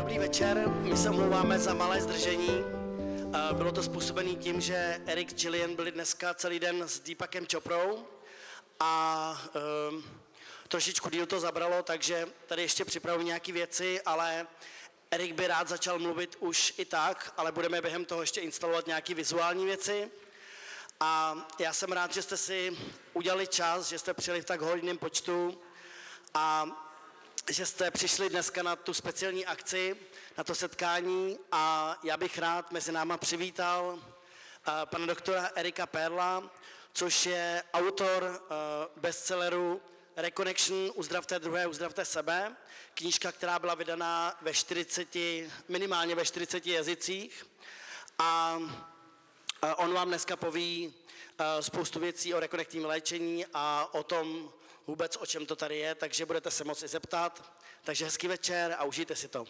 Dobrý večer, my se omlouváme za malé zdržení. Bylo to způsobené tím, že Eric Gillian byli dneska celý den s Deepakem Choprou a trošičku díl to zabralo, takže tady ještě připravuji nějaké věci, ale Eric by rád začal mluvit už i tak, ale budeme během toho ještě instalovat nějaké vizuální věci. A já jsem rád, že jste si udělali čas, že jste přijeli v tak hojném počtu a že jste přišli dneska na tu speciální akci, na to setkání a já bych rád mezi náma přivítal pana doktora Erika Pearla, což je autor bestselleru Reconnection, uzdravte druhé, uzdravte sebe, knížka, která byla vydaná minimálně ve 40 jazycích a on vám dneska poví spoustu věcí o rekonektivním léčení a o tom vůbec, o čem to tady je, takže budete se moci zeptat. Takže hezký večer a užijte si to.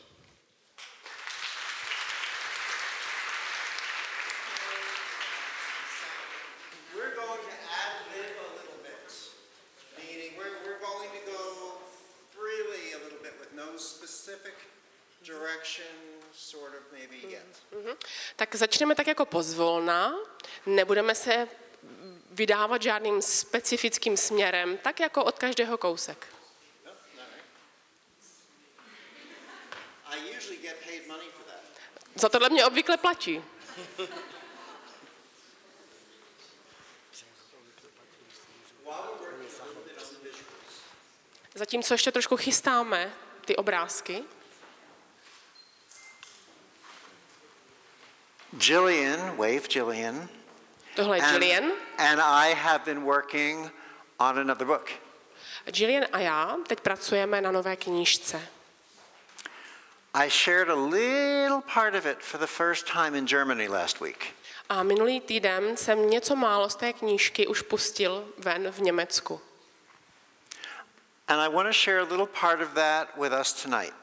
Tak začneme tak jako pozvolna, nebudeme se vydávat žádným specifickým směrem, tak jako od každého kousek. Za tohle mě obvykle platí. Zatímco ještě trošku chystáme ty obrázky. Jillian, wave Jillian. Tohle je Jillian. And I have been working on another book. Jillian a já teď pracujeme na nové knížce. I shared a little part of it for the first time in Germany last week. A minulý týden jsem něco málo z té knížky už pustil ven v Německu. And I want to share a little part of that with us tonight.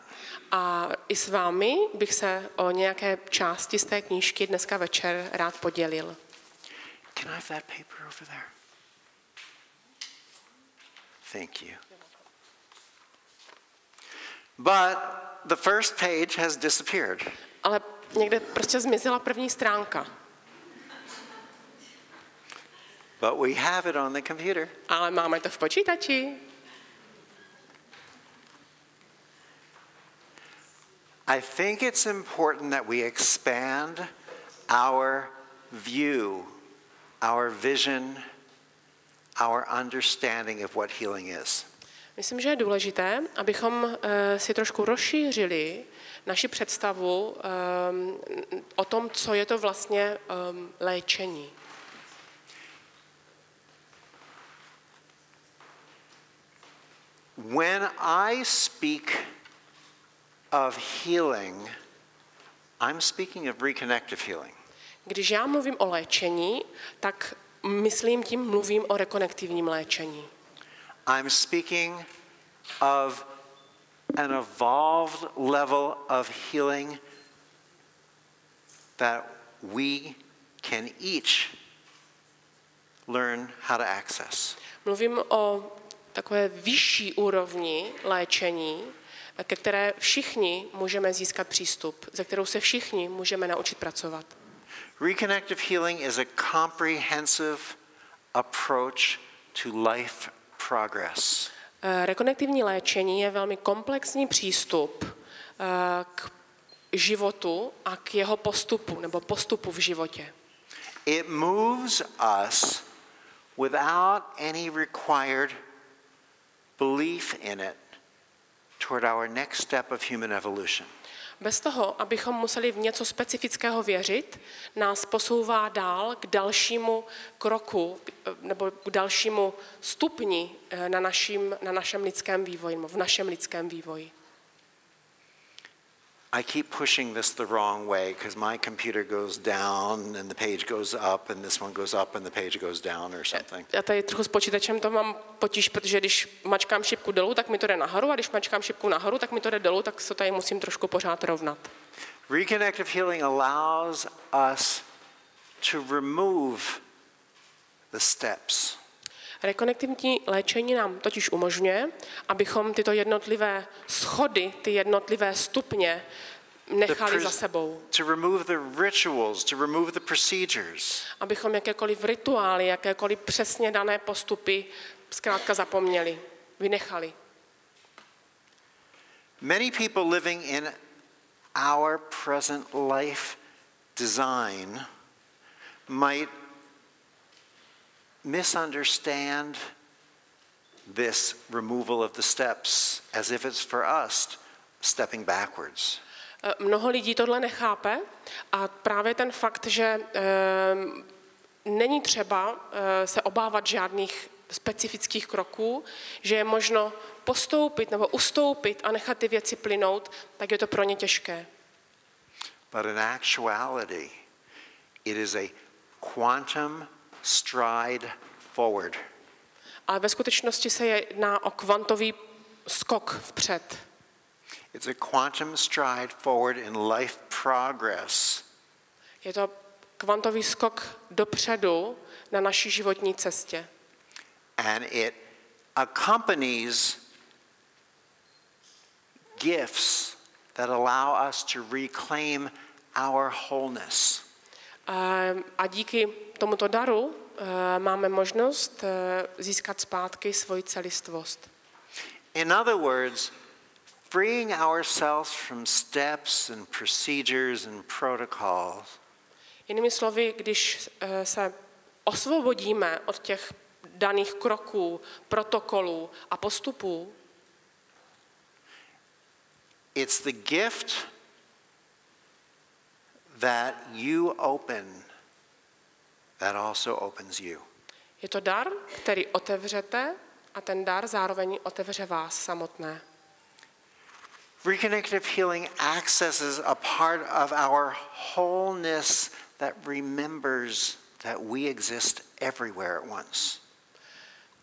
A i s vámi bych se o nějaké části z té knížky dneska večer rád podělil. Can I have that paper over there? Thank you. But the first page has disappeared. Ale někde prostě zmizela první stránka. But we have it on the computer. Ale máme to v počítači. I think it's important that we expand our view, our vision, our understanding of what healing is. Myslím, že je důležité, abychom si trošku rozšířili naši představu o tom, co je to vlastně léčení. When I speak of healing, I'm speaking of reconnective healing. Když já mluvím o léčení, tak mluvím o rekonektivním léčení. I'm speaking of an evolved level of healing that we can each learn how to access. Mluvím o takové vyšší úrovni léčení, ke které všichni můžeme získat přístup, ze kterou se všichni můžeme naučit pracovat. Reconnective healing is a comprehensive approach to life progress. Rekonektivní léčení je velmi komplexní přístup k životu a k jeho postupu nebo postupu v životě. It moves us without any required belief in it toward our next step of human evolution. Bez toho, abychom museli v něco specifického věřit, nás posouvá dál k dalšímu kroku nebo k dalšímu stupni na našem lidském vývoji, nebo v našem lidském vývoji. I keep pushing this the wrong way because my computer goes down and the page goes up and this one goes up and the page goes down or something. Já tady trochu s počítačem to mám potíž, protože když mačkám šipku dolů, tak mi to jde nahoru a když mačkám šipku nahoru, tak mi to jde dolů, tak se tady musím trošku pořád rovnat. Reconnective healing allows us to remove the steps. Rekonektivní léčení nám totiž umožňuje, abychom tyto jednotlivé schody, ty jednotlivé stupně nechali za sebou. To remove the rituals, to remove the procedures. Abychom jakékoliv rituály, jakékoliv přesně dané postupy zkrátka zapomněli, vynechali. Many people living in our present life design might misunderstand this removal of the steps as if it's for us stepping backwards. Mnoho lidí tohle nechápe a právě ten fakt, že není třeba se obávat žádných specifických kroků, že je možno postoupit nebo ustoupit a nechat ty věci plynout, tak je to pro ně těžké. But in actuality, it is a quantum stride forward. Ale ve skutečnosti se jedná o kvantový skok vpřed. It's a quantum stride forward in life progress. Je to kvantový skok dopředu na naší životní cestě. And it accompanies gifts that allow us to reclaim our wholeness. A díky tomuto daru máme možnost získat zpátky svoji celistvost. In other words, freeing ourselves from steps and procedures and protocols. Jinými slovy, když se osvobodíme od těch daných kroků, protokolů a postupů, it's the gift that you open that also opens you. je to dar, který otevřete a ten dar zároveň otevře vás samotné. Reconnective healing accesses a part of our wholeness that remembers that we exist everywhere at once.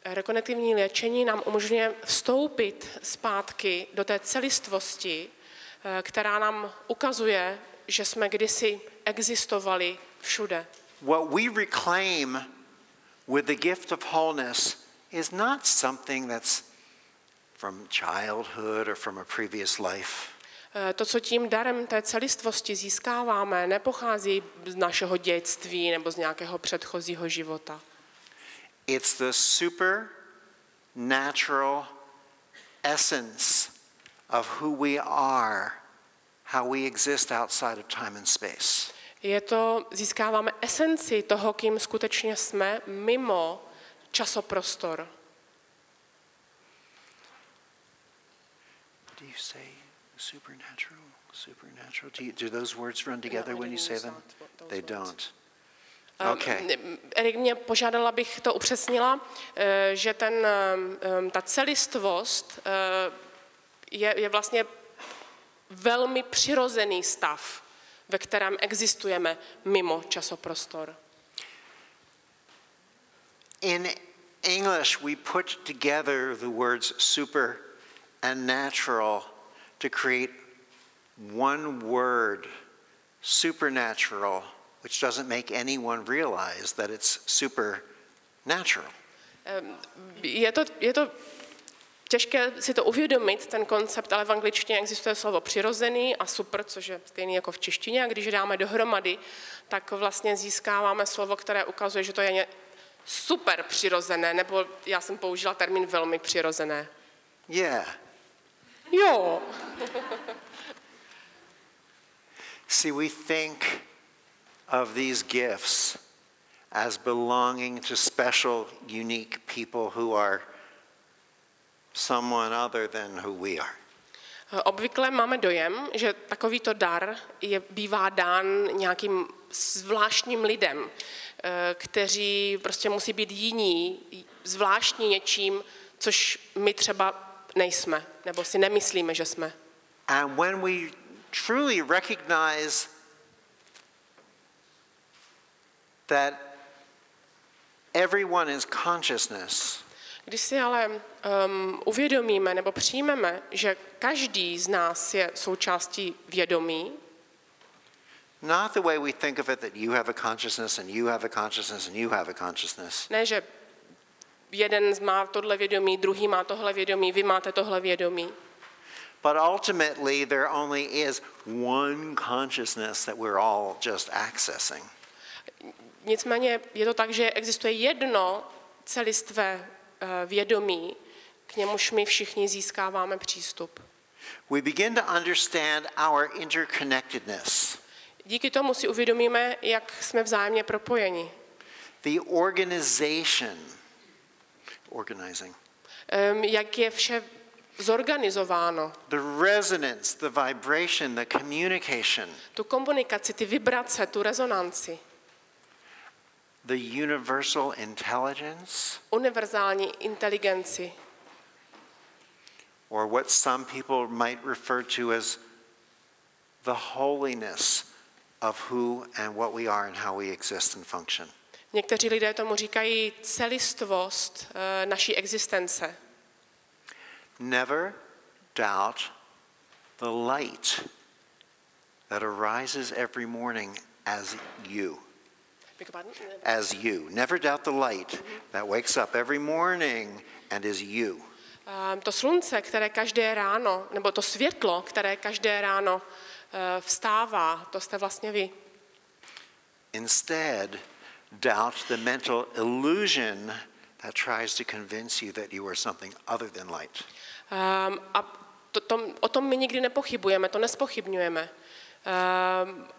Rekonektivní léčení nám umožňuje vstoupit zpátky do té celistvosti, která nám ukazuje, že jsme kdysi existovali všude. What we reclaim with the gift of wholeness is not something that's from childhood or from a previous life. To, co tím darem té celistvosti získáváme, nepochází z našeho dětství nebo z nějakého předchozího života. It's the supernatural essence of who we are, how we exist outside of time and space. Získáváme esenci toho, kým skutečně jsme mimo časoprostor. Do you say supernatural? Supernatural? Do those words run together when you say them? They don't. Okay. Erik mě požádala, abych to upřesnila, že ta celistvost je vlastně velmi přirozený stav, ve kterém existujeme mimo časoprostor. In English, we put together the words super and natural to create one word, supernatural, which doesn't make anyone realize that it's supernatural. Je to těžké si to uvědomit, ten koncept, ale v angličtině existuje slovo přirozený a super, což je stejný jako v češtině, a když dáme dohromady, tak vlastně získáváme slovo, které ukazuje, že to je super přirozené, nebo já jsem použila termín velmi přirozené. Yeah. Jo. See, we think of these gifts as belonging to special, unique people who are someone other than who we are. Obvykle máme dojem, že takovýto dar bývá dán nějakým zvláštním lidem, kteří prostě musí být jiní, zvláštní něčím, což my třeba nejsme, nebo si nemyslíme, že jsme. And when we truly recognize that everyone is consciousness, když si ale uvědomíme nebo přijmeme, že každý z nás je součástí vědomí, not the way we think of it that you have a consciousness and you have a consciousness and you have a consciousness. Ne, že jeden má tohle vědomí, druhý má tohle vědomí, vy máte tohle vědomí. But ultimately, there only is one consciousness that we're all just accessing. Nicméně je to tak, že existuje jedno celistvé vědomí, k němuž my všichni získáváme přístup. We begin to understand our interconnectedness. Díky tomu si uvědomíme, jak jsme vzájemně propojeni. The organizing. Jak je vše zorganizováno. The resonance, the vibration, the communication. Tu komunikaci, ty vibrace, tu rezonanci. The universal intelligence. Univerzální inteligenci. Or what some people might refer to as the holiness of who and what we are and how we exist and function. Někteří lidé tomu říkají celistvost naší existence. Never doubt the light that arises every morning as you. As you. Never doubt the light that wakes up every morning and is you. To slunce, které každé ráno, nebo to světlo, které každé ráno vstává, to jste vlastně vy. Instead, doubt the mental illusion that tries to convince you that you are something other than light. O tom my nikdy nepochybujeme, to nespochybňujeme.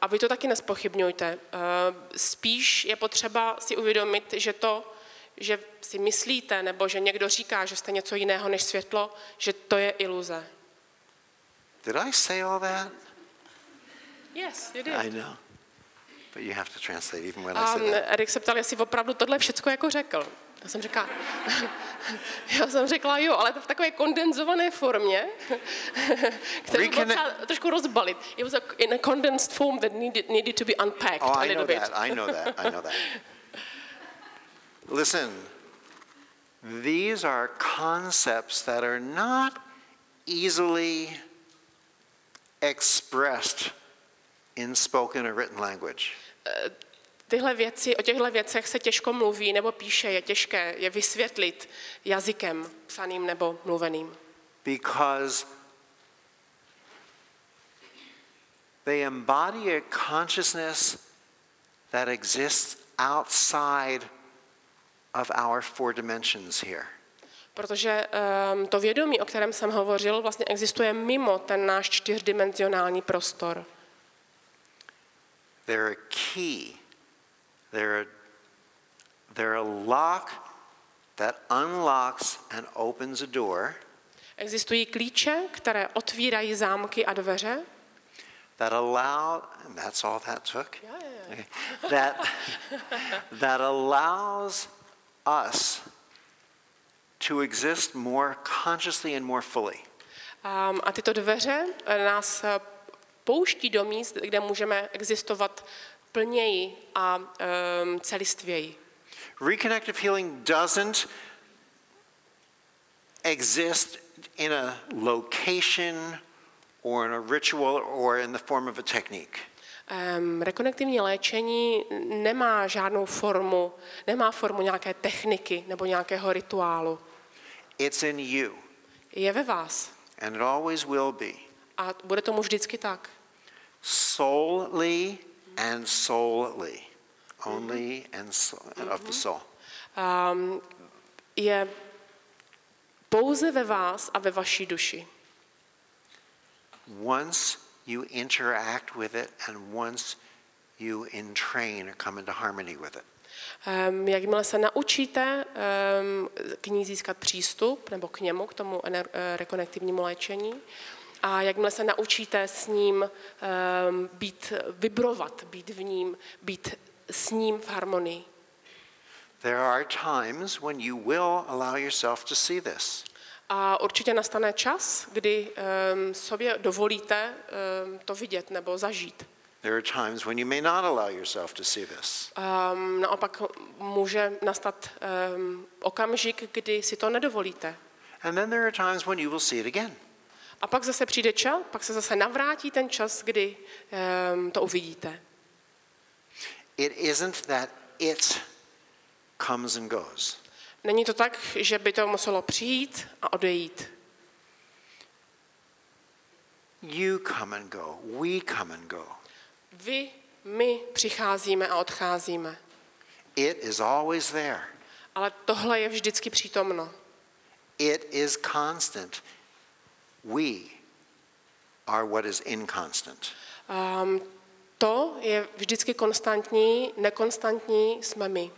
A vy to taky nespochybňujte. Spíš je potřeba si uvědomit, že si myslíte, nebo že někdo říká, že jste něco jiného než světlo, že to je iluze. Did I say all that? Yes, you did. I know. But you have to translate even when I say that. Erik se ptal, jestli opravdu tohle všecko jako řekl. Já jsem řekla jo, ale to v takové kondenzované formě, kterou potřeba trošku rozbalit. It was in a condensed form that needed to be unpacked a little bit. I know that. Listen, these are concepts that are not easily expressed in spoken or written language. O těchto věcech se těžko mluví nebo píše, je těžké je vysvětlit jazykem psaným nebo mluveným. Because they embody a consciousness that exists outside of our four dimensions here. Protože to vědomí, o kterém jsem hovořil, vlastně existuje mimo ten náš čtyřdimenzionální prostor. They're a key. They're a lock that unlocks and opens a door. Existují klíče, které otvírají zámky a dveře. That allow, and that's all that took. Yeah. That allows us to exist more consciously and more fully. A tyto dveře nás pouští do míst, kde můžeme existovat plněji a celistvěji. Reconnective healing doesn't exist in a location or in a ritual or in the form of a technique. Rekonektivní léčení nemá žádnou formu, nemá formu nějaké techniky nebo nějakého rituálu. It's in you. Je ve vás. And it always will be. A bude tomu vždycky tak. Solely and solely. Only and of the soul. Je pouze ve vás a ve vaší duši. Once you interact with it and once you entrain or come into harmony with it. Jakmile se naučíte k ní získat přístup, nebo k němu, k tomu rekonektivnímu léčení, a jakmile se naučíte s ním vibrovat, být v ním, být s ním v harmonii. There are times when you will allow yourself to see this. A určitě nastane čas, kdy sobě dovolíte to vidět nebo zažít. There are times when you may not allow yourself to see this. Naopak může nastat okamžik, kdy si to nedovolíte. And then there are times when you will see it again. A pak zase přijde čas, pak se zase navrátí ten čas, kdy to uvidíte. It isn't that it comes and goes. Není to tak, že by to muselo přijít a odejít. You come and go. We come and go. Vy, my přicházíme a odcházíme. It is always there. Ale tohle je vždycky přítomno. It is constant. We are what is inconstant. To je vždycky konstantní, nekonstantní jsme my.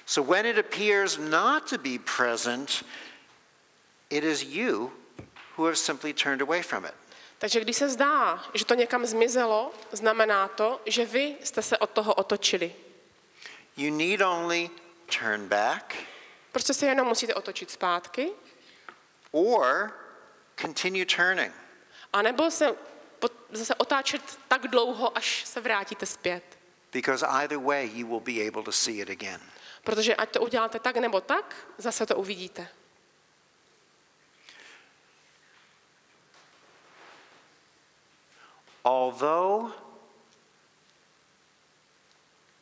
So when it appears not to be present, it is you who have simply turned away from it. Takže když se zdá, že to někam zmizelo, znamená to, že vy jste se od toho otočili. You need only turn back Prostě se jenom musíte otočit zpátky, or continue turning. a nebo se zase otáčet tak dlouho, až se vrátíte zpět. Because either way you will be able to see it again. Protože ať to uděláte tak nebo tak, zase to uvidíte. Although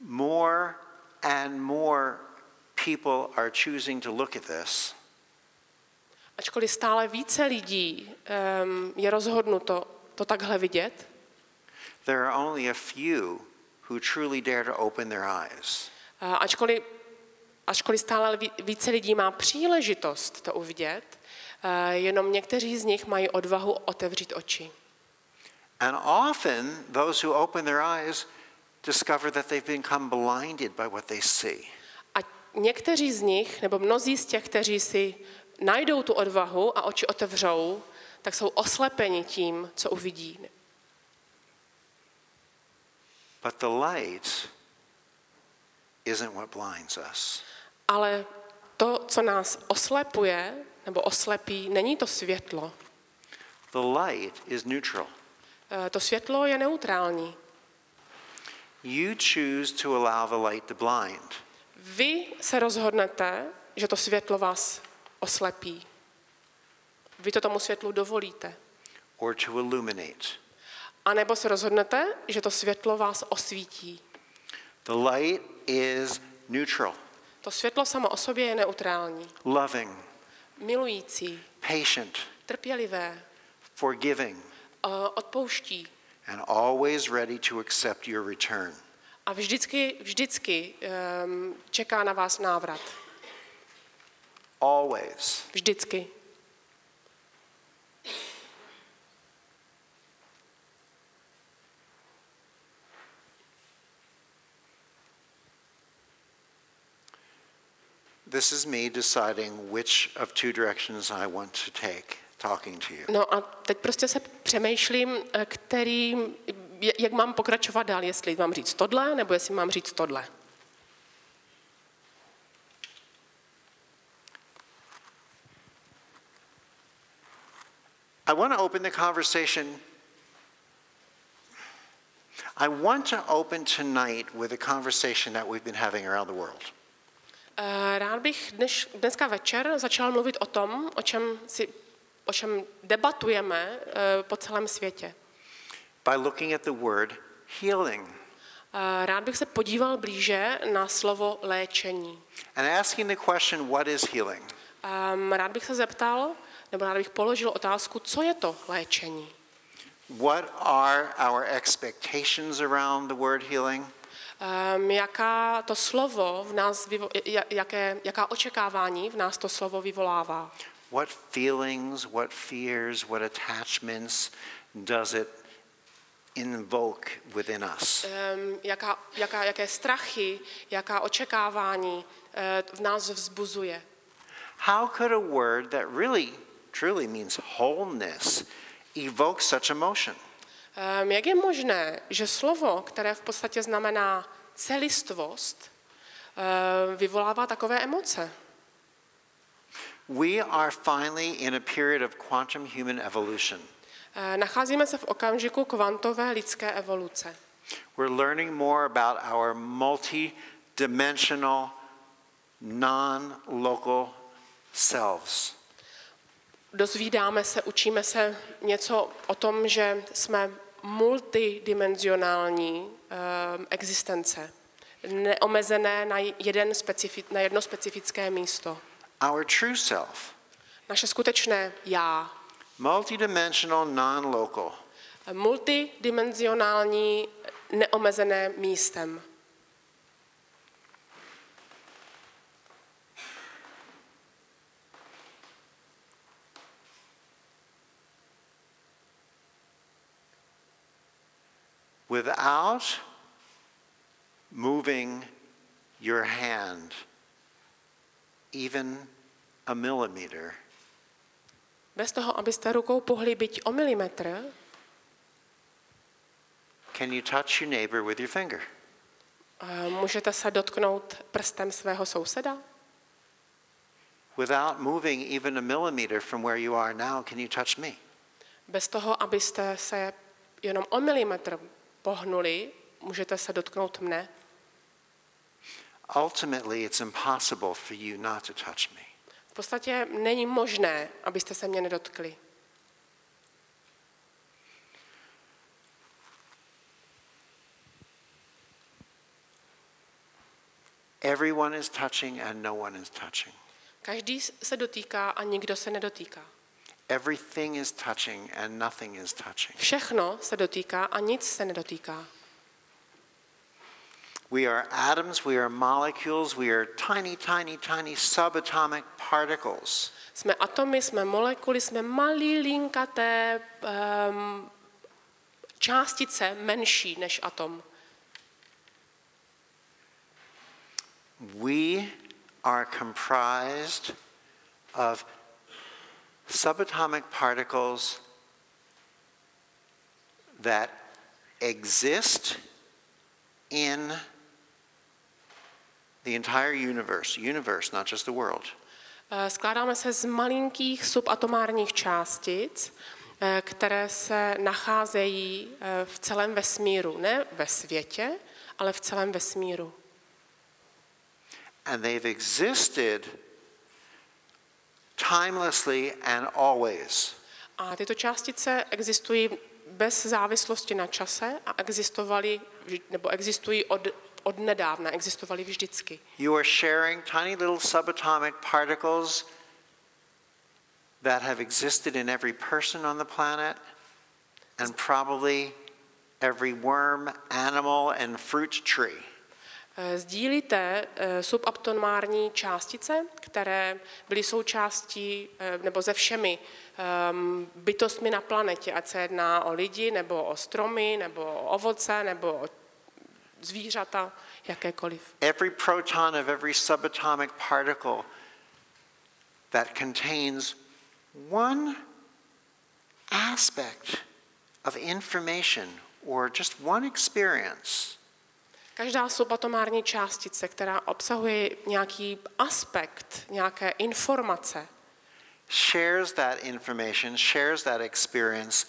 more and more people are choosing to look at this, Ačkoliv stále více lidí je rozhodnuto to takhle vidět, there are only a few who truly dare to open their eyes. ačkoliv stále více lidí má příležitost to uvidět, jenom někteří z nich mají odvahu otevřít oči. And often those who open their eyes discover that they've become blinded by what they see. A někteří z nich, nebo mnozí z těch, kteří si najdou tu odvahu a oči otevřou, tak jsou oslepeni tím, co uvidí. But the light isn't what blinds us. Ale to, co nás oslepuje, nebo oslepí, není to světlo. The light is neutral. To světlo je neutrální. You choose to allow the light to blind. Vy se rozhodnete, že to světlo vás oslepí. Vy to tomu světlu dovolíte. Or to illuminate. A nebo se rozhodnete, že to světlo vás osvítí. The light is neutral, To světlo samo o sobě je neutrální. loving, Milující, patient, trpělivé, forgiving, odpouští. and always ready to accept your return. A vždycky čeká na vás návrat. Always. Vždycky. This is me deciding which of two directions I want to take talking to you. No a teď prostě se přemýšlím, jak mám pokračovat dál, jestli mám říct tohle, nebo jestli mám říct tohle. I want to open the conversation. I want to open tonight with a conversation that we've been having around the world. Rád bych dneska večer začal mluvit o tom, o čem debatujeme po celém světě. By looking at the word healing. Rád bych se podíval blíže na slovo léčení. And asking the question, what is healing? Rád bych se zeptal, nebo rád bych položil otázku, co je to léčení? What are our expectations around the word healing? Jaká to slovo v nás jaká očekávání v nás to slovo vyvolává? What feelings, what fears, what attachments does it invoke within us? Jaké strachy, jaká očekávání v nás vzbuzuje? How could a word that really, truly means wholeness evoke such emotion? Jak je možné, že slovo, které v podstatě znamená celistvost, vyvolává takové emoce? We are finally in a period of quantum human evolution. Nacházíme se v okamžiku kvantové lidské evoluce. We're learning more about our multi-dimensional, non-local selves. Dozvídáme se, učíme se něco o tom, že jsme multidimenzionální existence, neomezené na jedno specifické místo. Our true self Naše skutečné já Multidimensional, non-local. Multidimenzionální, neomezené místem. Without moving your hand even a millimeter, Bez toho, abyste rukou pohli byť o milimetr, can you touch your neighbor with your finger? můžete se dotknout prstem svého souseda? Without moving even a millimeter from where you are now, can you touch me? Bez toho, abyste se jenom o milimetr pohnuli, můžete se dotknout mne? Ultimately, it's impossible for you not to touch me. V podstatě není možné, abyste se mě nedotkli. Everyone is touching and no one is touching. Každý se dotýká a nikdo se nedotýká. Everything is touching and nothing is touching. Všechno se dotýká a nic se nedotýká. We are atoms, we are molecules, we are tiny, tiny, tiny subatomic particles. Jsme atomy, jsme molekuly, jsme malý, linkaté částice menší než atom. We are comprised of subatomic particles that exist in the entire universe, not just the world. Skládáme se z malinkých subatomárních částic, které se nacházejí v celém vesmíru. Ne ve světě, ale v celém vesmíru. And they've existed timelessly and always. A tyto částice existují bez závislosti na čase a existují od nedávna, existovaly vždycky. You are sharing tiny little subatomic particles that have existed in every person on the planet and probably every worm, animal and fruit tree. Sdílíte subatomární částice, které byly součástí nebo se všemi bytostmi na planetě, ať se jedná o lidi, nebo o stromy, nebo o ovoce, nebo o zvířata, jakékoliv. Every proton of every subatomic particle that contains one aspect of information or just one experience. Každá subatomární částice, která obsahuje nějaký aspekt, nějaké informace, shares that information, shares that experience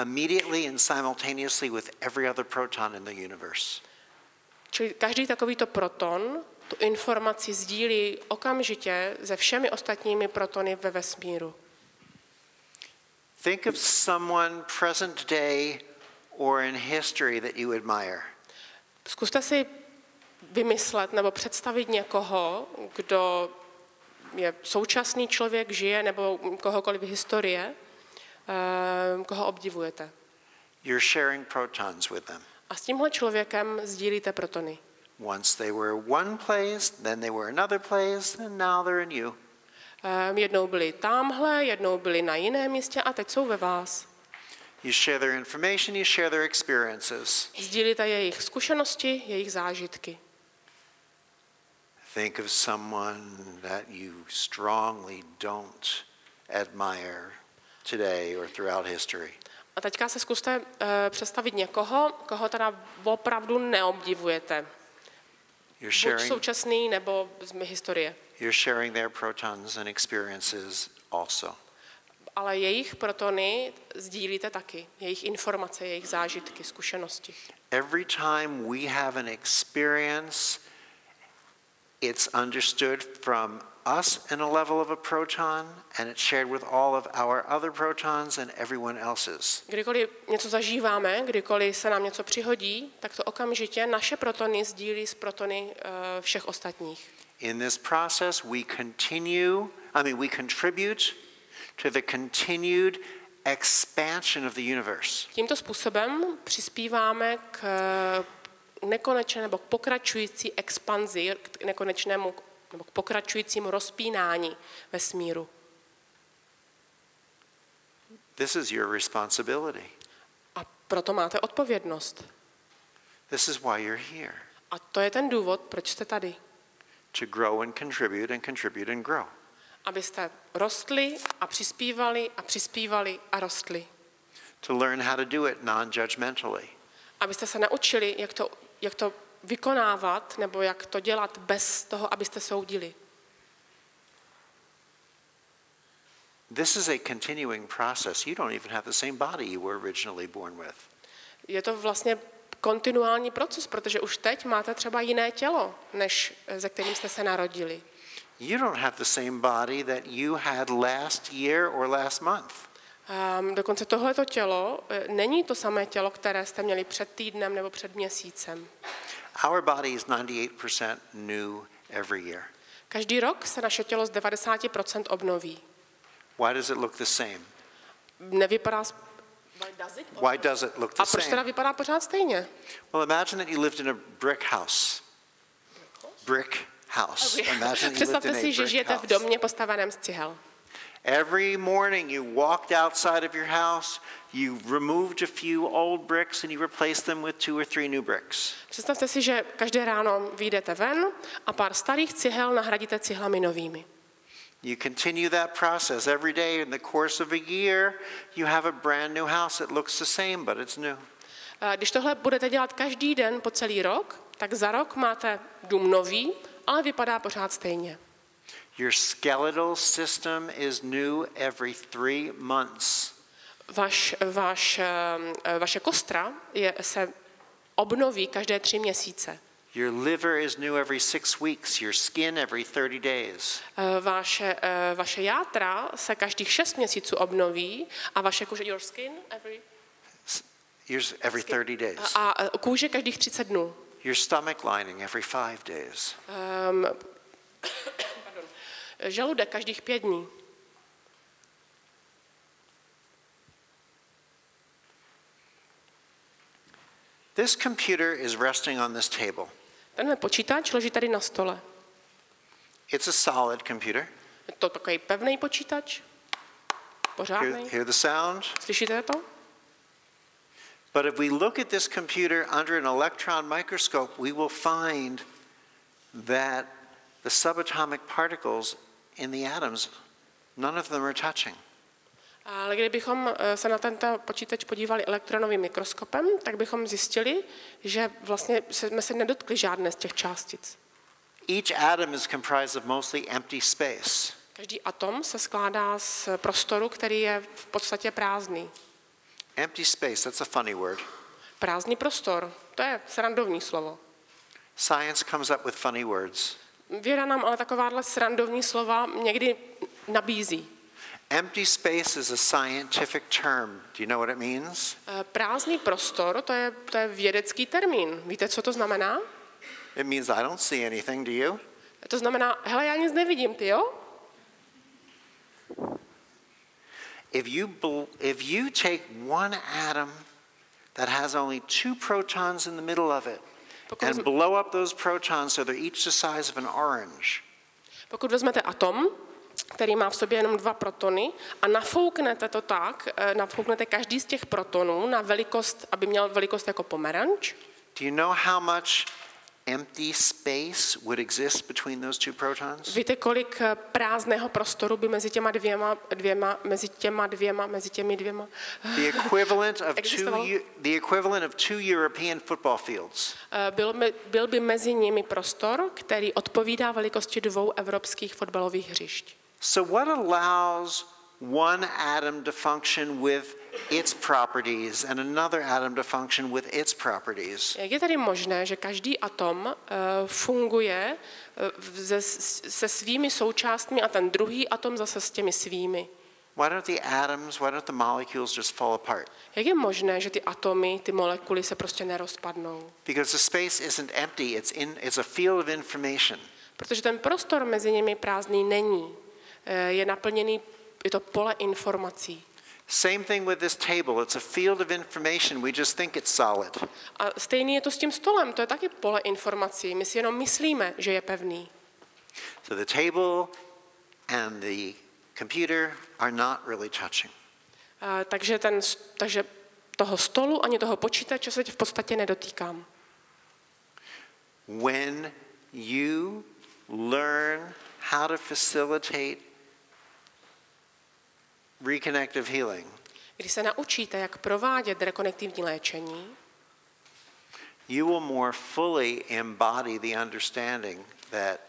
immediately and simultaneously with every other proton in the universe. Čili každý takovýto proton tu informaci sdílí okamžitě se všemi ostatními protony ve vesmíru. Think of someone present day or in history that you admire. Zkuste si vymyslet nebo představit někoho, kdo je současný člověk, žije, nebo kohokoliv historie, koho obdivujete. You're sharing protons with them. A s tímhle člověkem sdílíte protony. Once they were one place, then they were another place, and now they're in you. Jednou byli tamhle, jednou byli na jiném místě a teď jsou ve vás. You share their information, you share their experiences. Sdílíte jejich zkušenosti, jejich zážitky. Think of someone that you strongly don't admire today or throughout history. A teďka se zkuste představit někoho, koho teda opravdu neobdivujete. Buď současný, nebo z historie. You're sharing their protons and experiences also. Ale jejich protony sdílíte taky. Jejich informace, jejich zážitky, zkušenosti. Every time we have an experience, it's understood from us in a level of a proton, and it's shared with all of our other protons and everyone else's. Kdykoliv něco zažíváme, kdykoliv se nám něco přihodí, tak to okamžitě naše protony sdílí s protony všech ostatních. In this process, we contribute to the continued expansion of the universe. Tímto způsobem přispíváme k nekonečné nebo k pokračující expanzi, k nekonečnému nebo k pokračujícímu rozpínání vesmíru. This is your responsibility. A proto máte odpovědnost. This is why you're here. A to je ten důvod, proč jste tady. To grow and contribute and grow. Abyste rostli a přispívali a rostli. To learn how to do it non-judgmentally. Abyste se naučili, jak to vykonávat nebo jak to dělat bez toho, abyste soudili. This is a continuing process. You don't even have the same body you were originally born with. Je to vlastně kontinuální proces, protože už teď máte třeba jiné tělo, než ze kterým jste se narodili. You don't have the same body that you had last year or last month. Dokonce tohleto tělo není to samé tělo, které jste měli před týdnem nebo před měsícem. Our body is 98% new every year. Každý rok se naše tělo z 90% obnoví. Why does it look the same? Nevypadá. Why does it look the A proč teda same? vypadá pořád stejně? Well, imagine that you lived in a brick house. Brick house. Imagine that you lived Představte in a si, že brick žijete v house. domě postaveném z cihel. Every morning you walked outside of your house, you removed a few old bricks and you replaced them with 2 or 3 new bricks. Představte si, že každé ráno vyjdete ven a pár starých cihel nahradíte cihlami novými. You continue that process every day. In the course of a year, you have a brand new house. It looks the same, but it's new. Když tohle budete dělat každý den po celý rok, tak za rok máte dům nový, ale vypadá pořád stejně. Your skeletal system is new every 3 months. Vaše kostra se obnoví každé 3 měsíce. Your liver is new every 6 weeks. Your skin every 30 days. Vaše játra se každých 6 měsíců obnoví a vaše kůže, your skin Every 30 days. a kůže každých 30 dnů. Your stomach lining every 5 days. Žaludek každých 5 dní. This computer is resting on this table. Tenhle počítač leží tady na stole. It's a solid computer. Je to takový pevný počítač. Pořádný. Hear the sound? Slyšíte to? But if we look at this computer under an electron microscope, we will find that the subatomic particles in the atoms, none of them are touching. Ale kdybychom se na tento počítač podívali elektronovým mikroskopem, tak bychom zjistili, že vlastně jsme se nedotkli žádné z těch částic. Each atom is comprised of mostly empty space. Každý atom se skládá z prostoru, který je v podstatě prázdný. Empty space, that's a funny word. Prázdný prostor, to je srandovní slovo. Science comes up with funny words. Věda nám ale takováhle srandovní slova někdy nabízí. Empty space is a scientific term. Do you know what it means? Prázdný prostor, to je vědecký termín. Víte, co to znamená? It means I don't see anything, do you? To znamená, hele, já nic nevidím, ty jo? If you take one atom that has only 2 protons in the middle of it and blow up those protons so they're each the size of an orange. Pokud vezmete atom, který má v sobě jenom 2 protony a nafouknete to tak, nafouknete každý z těch protonů na velikost, aby měl velikost jako pomeranč. Do you know how much empty space would exist between those 2 protons? Víte, kolik prázdného prostoru by mezi těmi dvěma The equivalent of 2 European football fields. Byl by mezi nimi prostor, který odpovídá velikosti 2 evropských fotbalových hřišť. So what allows one atom to function with its properties and another atom to function with its properties? Jak je tedy možné, že každý atom funguje se svými součástmi a ten druhý atom zase s těmi svými? Why don't the molecules just fall apart? Jak je možné, že ty atomy, ty molekuly se prostě nerozpadnou? Because the space isn't empty, it's a field of information. Protože ten prostor mezi nimi prázdný není. Je naplněný, je to pole informací. Same thing with this table. It's a field of information. We just think it's solid. A stejný je to s tím stolem, to je taky pole informací. My si jenom myslíme, že je pevný. So the table and the computer are not really touching. Takže toho stolu ani toho počítače se v podstatě nedotýkám. When you learn how to facilitate reconnective healing, Když se naučíte, jak provádět rekonektivní léčení, you will more fully embody the understanding that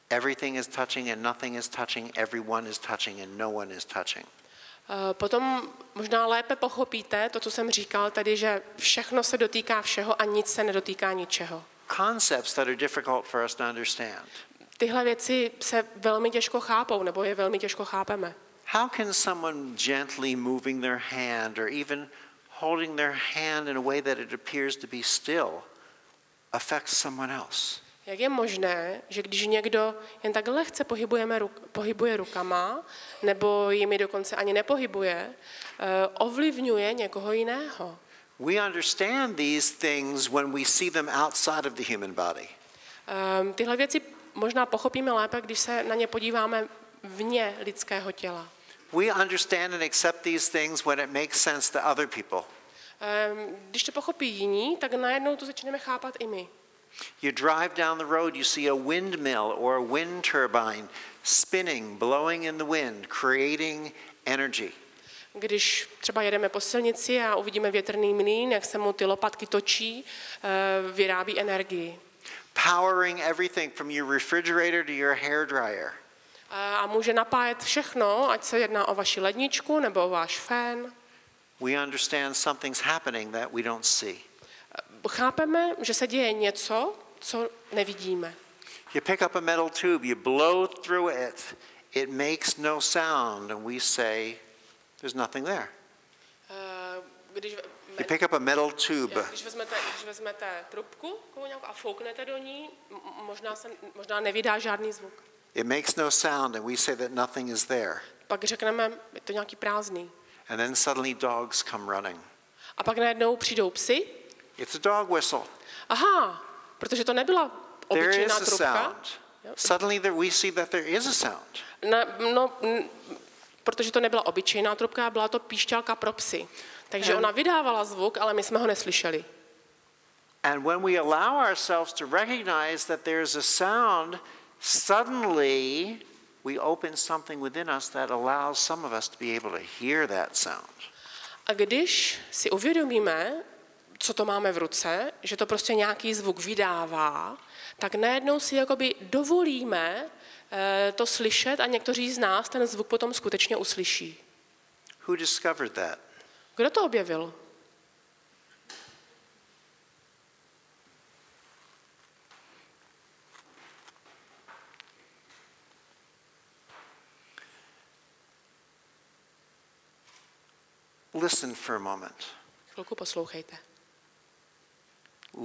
everything is touching and nothing is touching, everyone is touching and no one is touching. potom možná lépe pochopíte to, co jsem říkal, tedy, že všechno se dotýká všeho a nic se nedotýká ničeho. Concepts that are difficult for us to understand. Tyhle věci se velmi těžko chápou, nebo je velmi těžko chápeme. How can someone gently moving their hand or even holding their hand in a way that it appears to be still affect someone else? Jak je možné, že když někdo jen tak lehce pohybuje rukama, nebo jimi dokonce ani nepohybuje, ovlivňuje někoho jiného? We understand these things when we see them outside of the human body. Tyhle věci možná pochopíme lépe, když se na ně podíváme vně lidského těla. We understand and accept these things when it makes sense to other people. Když to pochopí jiní, tak najednou to začneme chápat i my. You drive down the road, you see a windmill or a wind turbine spinning, blowing in the wind, creating energy. Když třeba jedeme po silnici a uvidíme větrný mlýn, jak se mu ty lopatky točí, vyrábí energii. Powering everything from your refrigerator to your hair dryer. A může napájet všechno, ať se jedná o vaši ledničku nebo o váš fén. We understand something's happening that we don't see. Chápeme, že se děje něco, co nevidíme. You pick up a metal tube, you blow through it, it makes no sound, and we say, there's nothing there. You pick up a metal tube. Když vezmete trubku a fouknete do ní, možná nevydá žádný zvuk. It makes no sound, and we say that nothing is there. Pak řekneme, je to nějaký prázdný. And then suddenly dogs come running. A pak najednou přijdou psy. It's a dog whistle. Aha, protože to nebyla obyčejná trubka. Suddenly we see that there is a sound. Protože to nebyla obyčejná trubka, byla to píšťalka pro psy. Takže ona vydávala zvuk, ale my jsme ho neslyšeli. And when we allow ourselves to recognize that there's a sound, suddenly we open something within us that allows some of us to be able to hear that sound. A když si uvědomíme, co to máme v ruce, že to prostě nějaký zvuk vydává, tak najednou si jakoby dovolíme to slyšet a někteří z nás ten zvuk potom skutečně uslyší. Who discovered that? Kdo to objevil? Listen for a moment. Chvilku poslouchejte.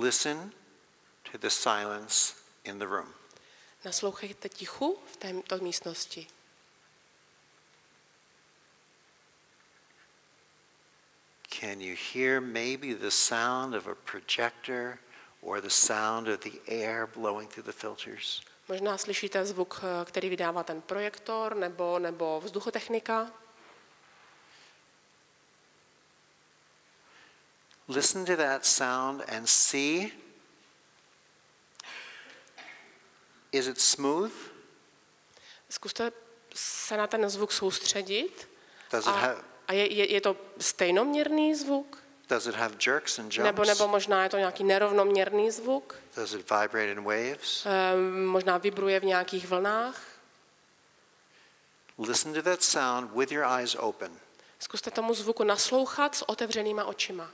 Listen to the silence in the room. Naslouchejte tichu v této místnosti. Can you hear maybe the sound of a projector or the sound of the air blowing through the filters? Možná slyšíte zvuk, který vydává ten projektor nebo vzduchotechnika. Listen to that sound and see, is it smooth? Zkuste se na ten zvuk soustředit. A je to stejnoměrný zvuk? Does it have jerks and jumps? Nebo možná je to nějaký nerovnoměrný zvuk? Does it vibrate in waves? Možná vibruje v nějakých vlnách? Listen to that sound with your eyes open. Zkuste tomu zvuku naslouchat s otevřenýma očima.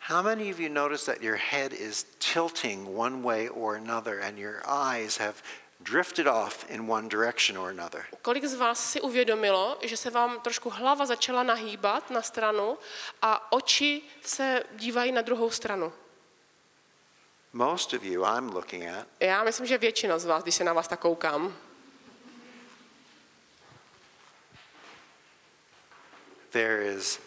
How many of you notice that your head is tilting one way or another and your eyes have drifted off in one direction or another? Kolik z vás si uvědomilo, že se vám trošku hlava začala nahýbat na stranu a oči se dívají na druhou stranu? Most of you I'm looking at. Já myslím, že většina z vás, když se na vás tak koukám. There is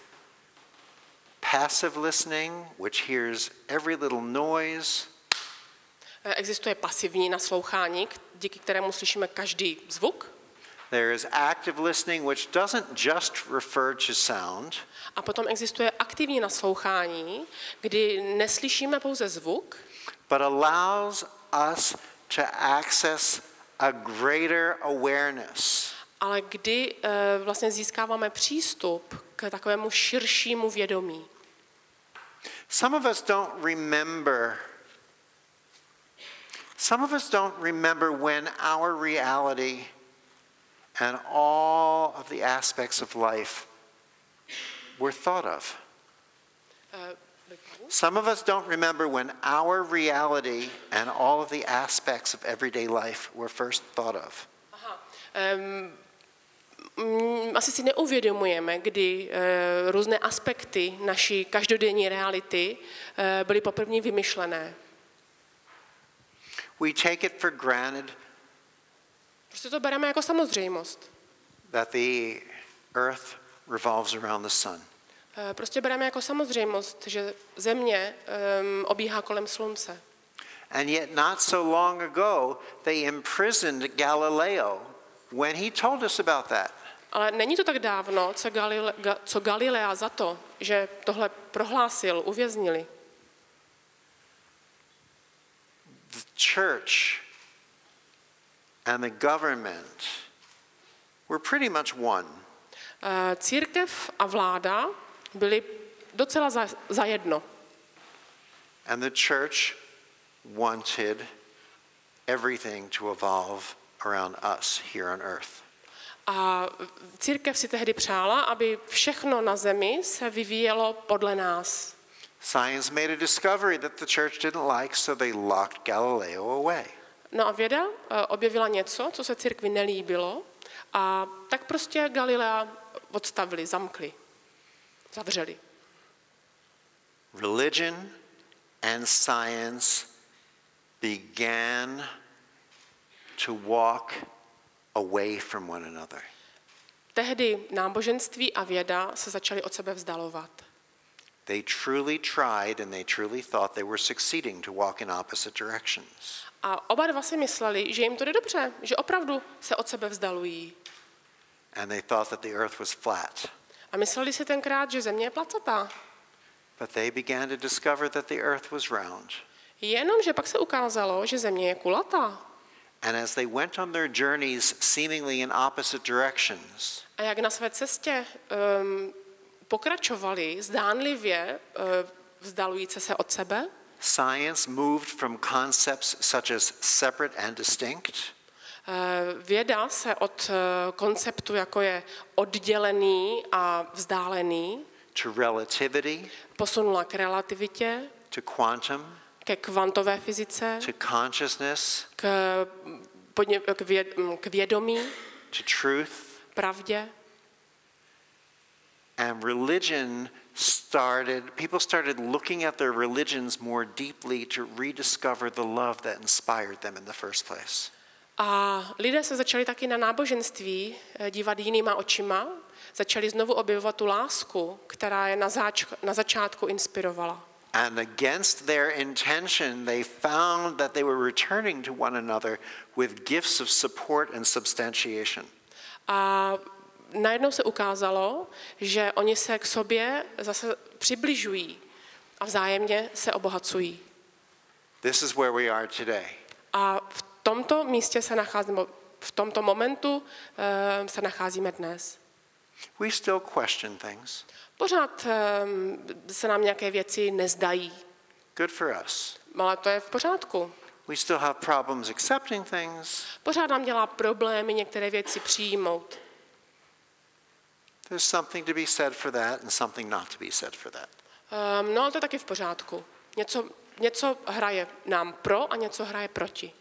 passive listening, which hears every little noise. Existuje pasivní naslouchání, díky kterému slyšíme každý zvuk. There is active listening, which doesn't just refer to sound. A potom existuje aktivní naslouchání, kdy neslyšíme pouze zvuk, but allows us to access a greater awareness. ale kdy vlastně získáváme přístup k takovému širšímu vědomí. Some of us don't remember when our reality and all of the aspects of life were thought of. Some of us don't remember when our reality and all of the aspects of everyday life were first thought of. Asi si neuvědomujeme, kdy různé aspekty naší každodenní reality byly poprvé vymyšlené. We take it for granted Prostě to bereme jako samozřejmost. that the earth revolves around the sun. Prostě bereme jako samozřejmost, že Země obíhá kolem Slunce. And yet not so long ago they imprisoned Galileo when he told us about that. Ale není to tak dávno, co Galilea za to, že tohle prohlásil, uvěznili. The church and the government were pretty much one. Církev a vláda byly docela za jedno. And the church wanted everything to evolve around us here on earth. A církev si tehdy přála, aby všechno na zemi se vyvíjelo podle nás. Science made a discovery that the church didn't like, so they locked Galileo away. No a věda objevila něco, co se církvi nelíbilo, a tak prostě Galilea odstavili, zamkli, zavřeli. Religion and science began to walk away from one another. Tehdy náboženství a věda se začaly od sebe vzdalovat. They truly tried and they truly thought they were succeeding to walk in opposite directions. A oba dva si mysleli, že jim to jde dobře, že opravdu se od sebe vzdalují. And they thought that the earth was flat. A mysleli si tenkrát, že Země je placatá. But they began to discover that the earth was round. Jenomže pak se ukázalo, že Země je kulatá. And as they went on their journeys seemingly in opposite directions, A jak na své cestě pokračovali zdánlivě vzdalující se od sebe, science moved from concepts such as separate and distinct věda se od konceptu, jako je oddělený a vzdálený, to relativity, posunula k relativitě, to quantum, ke kvantové fyzice, to consciousness, k vědomí, to truth. pravdě. And people started looking at their religions more deeply to rediscover the love that inspired them in the first place. A lidé se začali taky na náboženství dívat jinýma očima, začali znovu objevovat tu lásku, která je na začátku inspirovala. And against their intention, they found that they were returning to one another with gifts of support and substantiation. A najednou se ukázalo, že oni se k sobě zase přibližují a vzájemně se obohacují. This is where we are today. A v tomto místě se nacházíme, v tomto momentu se nacházíme dnes. We still question things. Pořád se nám nějaké věci nezdají. Good for us. Ale to je v pořádku. We still have problems accepting things. Pořád nám dělá problémy některé věci přijmout. There's something to be said for that and something not to be said for that. No, ale to je taky v pořádku. Něco hraje nám pro a něco hraje proti.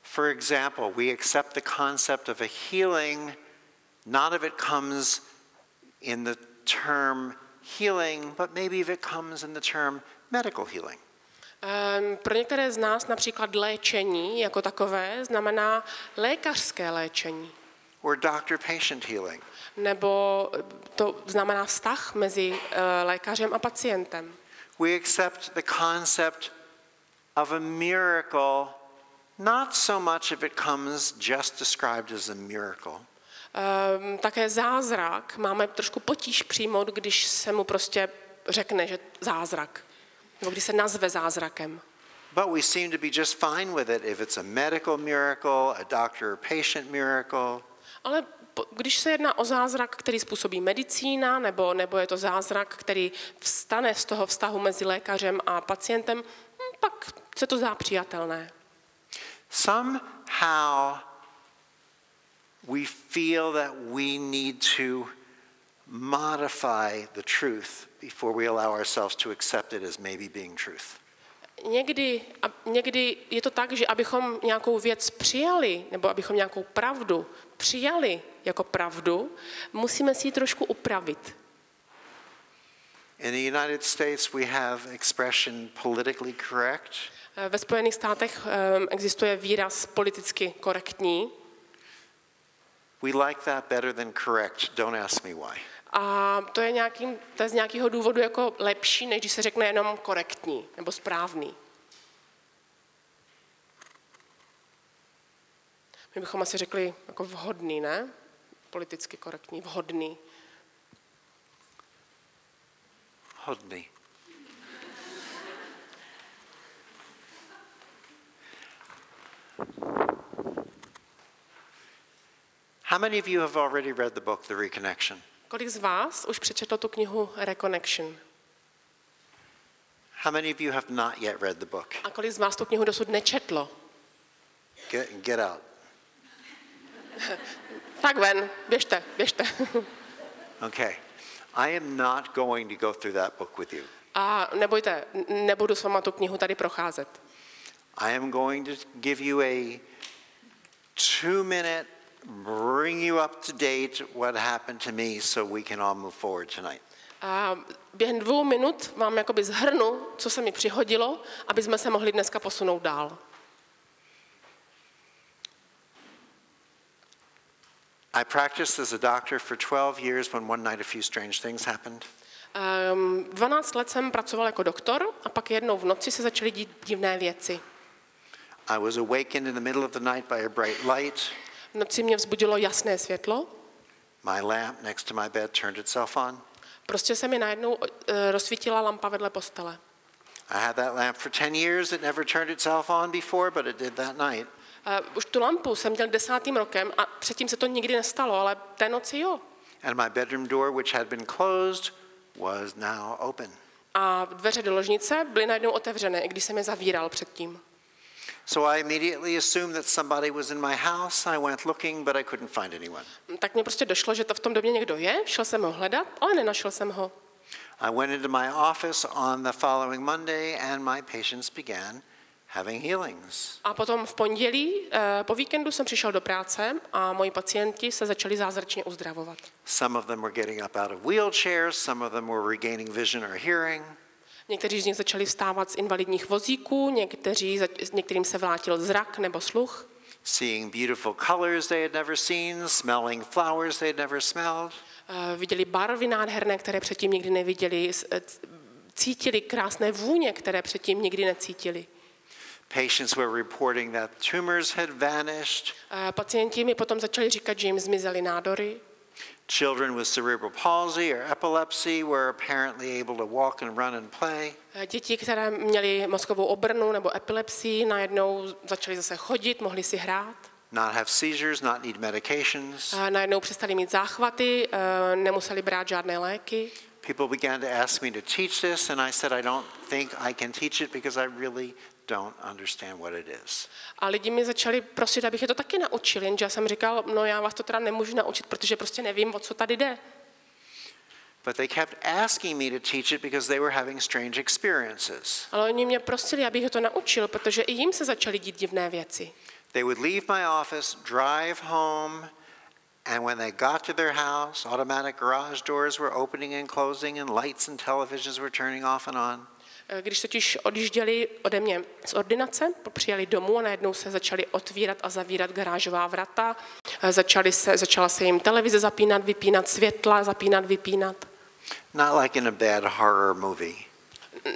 For example, we accept the concept of a healing, not if it comes in the term healing, but maybe if it comes in the term medical healing. Pro některé z nás například léčení jako takové znamená lékařské léčení. or doctor-patient healing. Nebo to znamená vztah mezi lékařem a pacientem. We accept the concept of a miracle, not so much if it comes just described as a miracle. Také zázrak máme trošku potíž přijmout, když se mu prostě řekne, že zázrak, nebo když se nazve zázrakem. But we seem to be just fine with it if it's a medical miracle, a doctor or patient miracle. Ale když se jedná o zázrak, který způsobí medicína, nebo je to zázrak, který vstane z toho vztahu mezi lékařem a pacientem, pak se to zdá přijatelné. Somehow we feel that we need to modify the truth before we allow ourselves to accept it as maybe being truth. Někdy je to tak, že abychom nějakou věc přijali, nebo abychom nějakou pravdu přijali jako pravdu, musíme si ji trošku upravit. In the United States we have expression politically correct. Ve Spojených státech existuje výraz politicky korektní. We like that better than correct. Don't ask me why. A to je z nějakého důvodu jako lepší, než když se řekne jenom korektní nebo správný. My bychom asi řekli jako vhodný, ne? Politicky korektní, vhodný. Hodný. How many of you have already read the book, The Reconnection? Kolik z vás už přečetlo tu knihu Reconnection? How many of you have not yet read the book? A kolik z vás tu knihu dosud nečetlo? Get out. Tak ven, běžte. Okay. I am not going to go through that book with you. A nebojte, nebudu s váma tu knihu tady procházet. I am going to give you a 2-minute bring you up to date what happened to me so we can all move forward tonight. A během 2 minut vám jakoby zhrnu, co se mi přihodilo, aby jsme se mohli dneska posunout dál. I practiced as a doctor for 12 years when one night a few strange things happened. 12 let jsem pracoval jako doktor a pak jednou v noci se začaly dít divné věci. I was awakened in the middle of the night by a bright light. V noci mě vzbudilo jasné světlo. My lamp next to my bed turned itself on. Prostě se mi najednou rozsvítila lampa vedle postele. I had that lamp for 10 years. It never turned itself on before, but it did that night. Už tu lampu jsem měl 10. rokem a předtím se to nikdy nestalo, ale té noci jo. And my bedroom door, which had been closed, was now open. A dveře do ložnice byly najednou otevřené, i když jsem je zavíral předtím. So I immediately assumed that somebody was in my house. I went looking, but I couldn't find anyone. Tak mně prostě došlo, že to v tom domě někdo je, šel jsem ho hledat, ale nenašel jsem ho. I went into my office on the following Monday and my patients began having healings. A potom v pondělí po víkendu jsem přišel do práce a moji pacienti se začali zázračně uzdravovat. Some of them were getting up out of wheelchairs, some of them were regaining vision or hearing. Někteří z nich začali vstávat z invalidních vozíků, některým se vrátil zrak nebo sluch. Seeing beautiful colors they had never seen, smelling flowers they had never smelled. Viděli barvy nádherné, které předtím nikdy neviděli, cítili krásné vůně, které předtím nikdy necítili. Patients were reporting that tumors had vanished. Pacienti mi potom začali říkat, že jim zmizely nádory. Children with cerebral palsy or epilepsy were apparently able to walk and run and play. Děti, které měly mozkovou obrnu nebo epilepsii, najednou začaly zase chodit, mohly si hrát. Not have seizures, not need medications. Najednou přestali mít záchvaty, nemuseli brát žádné léky. People began to ask me to teach this and I said I don't think I can teach it because I really don't understand what it is. A lidi mi začali prosit, abych je to taky naučil, jenže já jsem říkal, no já vás to teda nemůžu naučit, protože prostě nevím, o co tady jde. But they kept asking me to teach it because they were having strange experiences. Ale oni mě prosili, abych je to naučil, protože i jim se začaly dít divné věci. They would leave my office, drive home, and when they got to their house, automatic garage doors were opening and closing and lights and televisions were turning off and on. Když totiž odjížděli ode mě z ordinace, přijeli domů a najednou se začaly otvírat a zavírat garážová vrata, začala se jim televize zapínat, vypínat, světla zapínat, vypínat. Not like in a bad horror movie.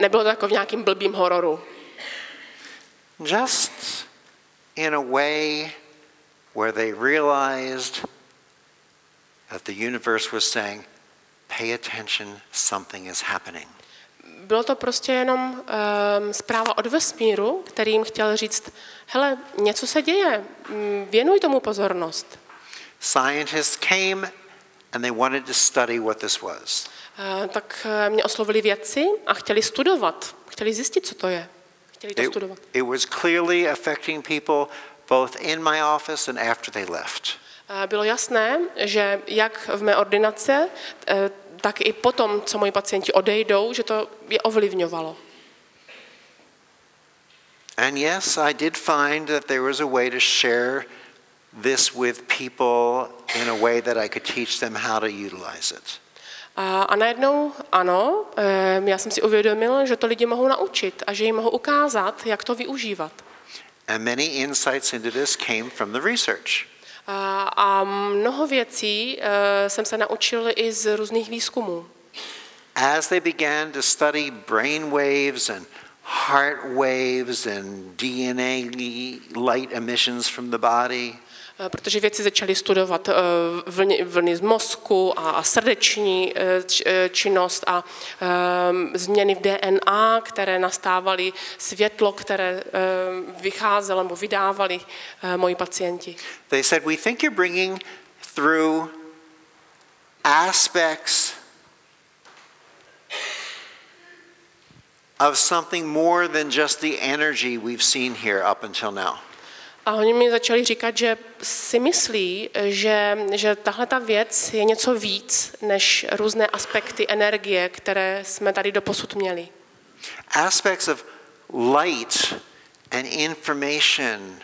Nebylo to jako v nějakým blbým hororu. Just in a way where they realized that the universe was saying, pay attention, something is happening. Bylo to prostě jenom zpráva od vesmíru, který jim chtěl říct, hele, něco se děje, věnuj tomu pozornost. Scientists came and they wanted to study what this was. Tak mě oslovili vědci a chtěli studovat, chtěli zjistit, co to je. Chtěli to studovat. It was clearly affecting people both in my office and after they left. Bylo jasné, že jak v mé ordinaci, tak i potom, co moji pacienti odejdou, že to je ovlivňovalo. And yes, I did find that there was a way to share this with people in a way that I could teach them how to utilize it. A najednou ano, já jsem si uvědomil, že to lidi mohou naučit a že jim mohou ukázat, jak to využívat. And many insights into this came from the research. A mnoho věcí jsem se naučil i z různých výzkumů. As they began to study brain waves and heart waves and DNA light emissions from the body, protože vědci začali studovat vlny z mozku a srdeční činnost a změny v DNA, které nastávaly, světlo, které vycházelo nebo vydávali moji pacienti. They said, we think you're bringing through aspects of something more than just the energy we've seen here up until now. A oni mi začali říkat, že si myslí, že tahle ta věc je něco víc než různé aspekty energie, které jsme tady doposud měli. Aspects of light and information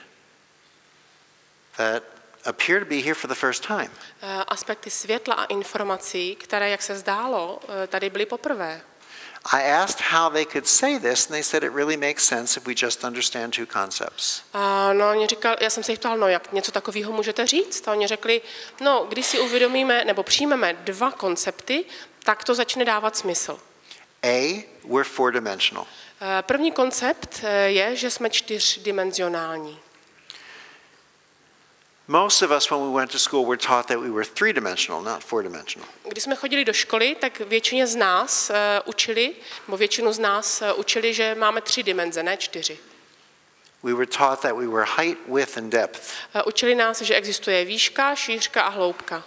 that appear to be here for the first time. Aspekty světla a informací, které, jak se zdálo, tady byly poprvé. I asked how they could say this, and they said it really makes sense if we just understand two concepts. No, oni říkal, já jsem se jich ptal, no, jak něco takového můžete říct? A oni řekli, no, když si uvědomíme nebo přijmeme dva koncepty, tak to začne dávat smysl. We're four-dimensional. První koncept je, že jsme čtyřdimenzionální. Most of us, when we went to school, were taught that we were three-dimensional, not four-dimensional. Když jsme chodili do školy, tak většině z nás většinu z nás učili, že máme 3 dimenze, ne 4. We were taught that we were height, width, and depth. Učili nás, že existuje výška, šířka a hloubka.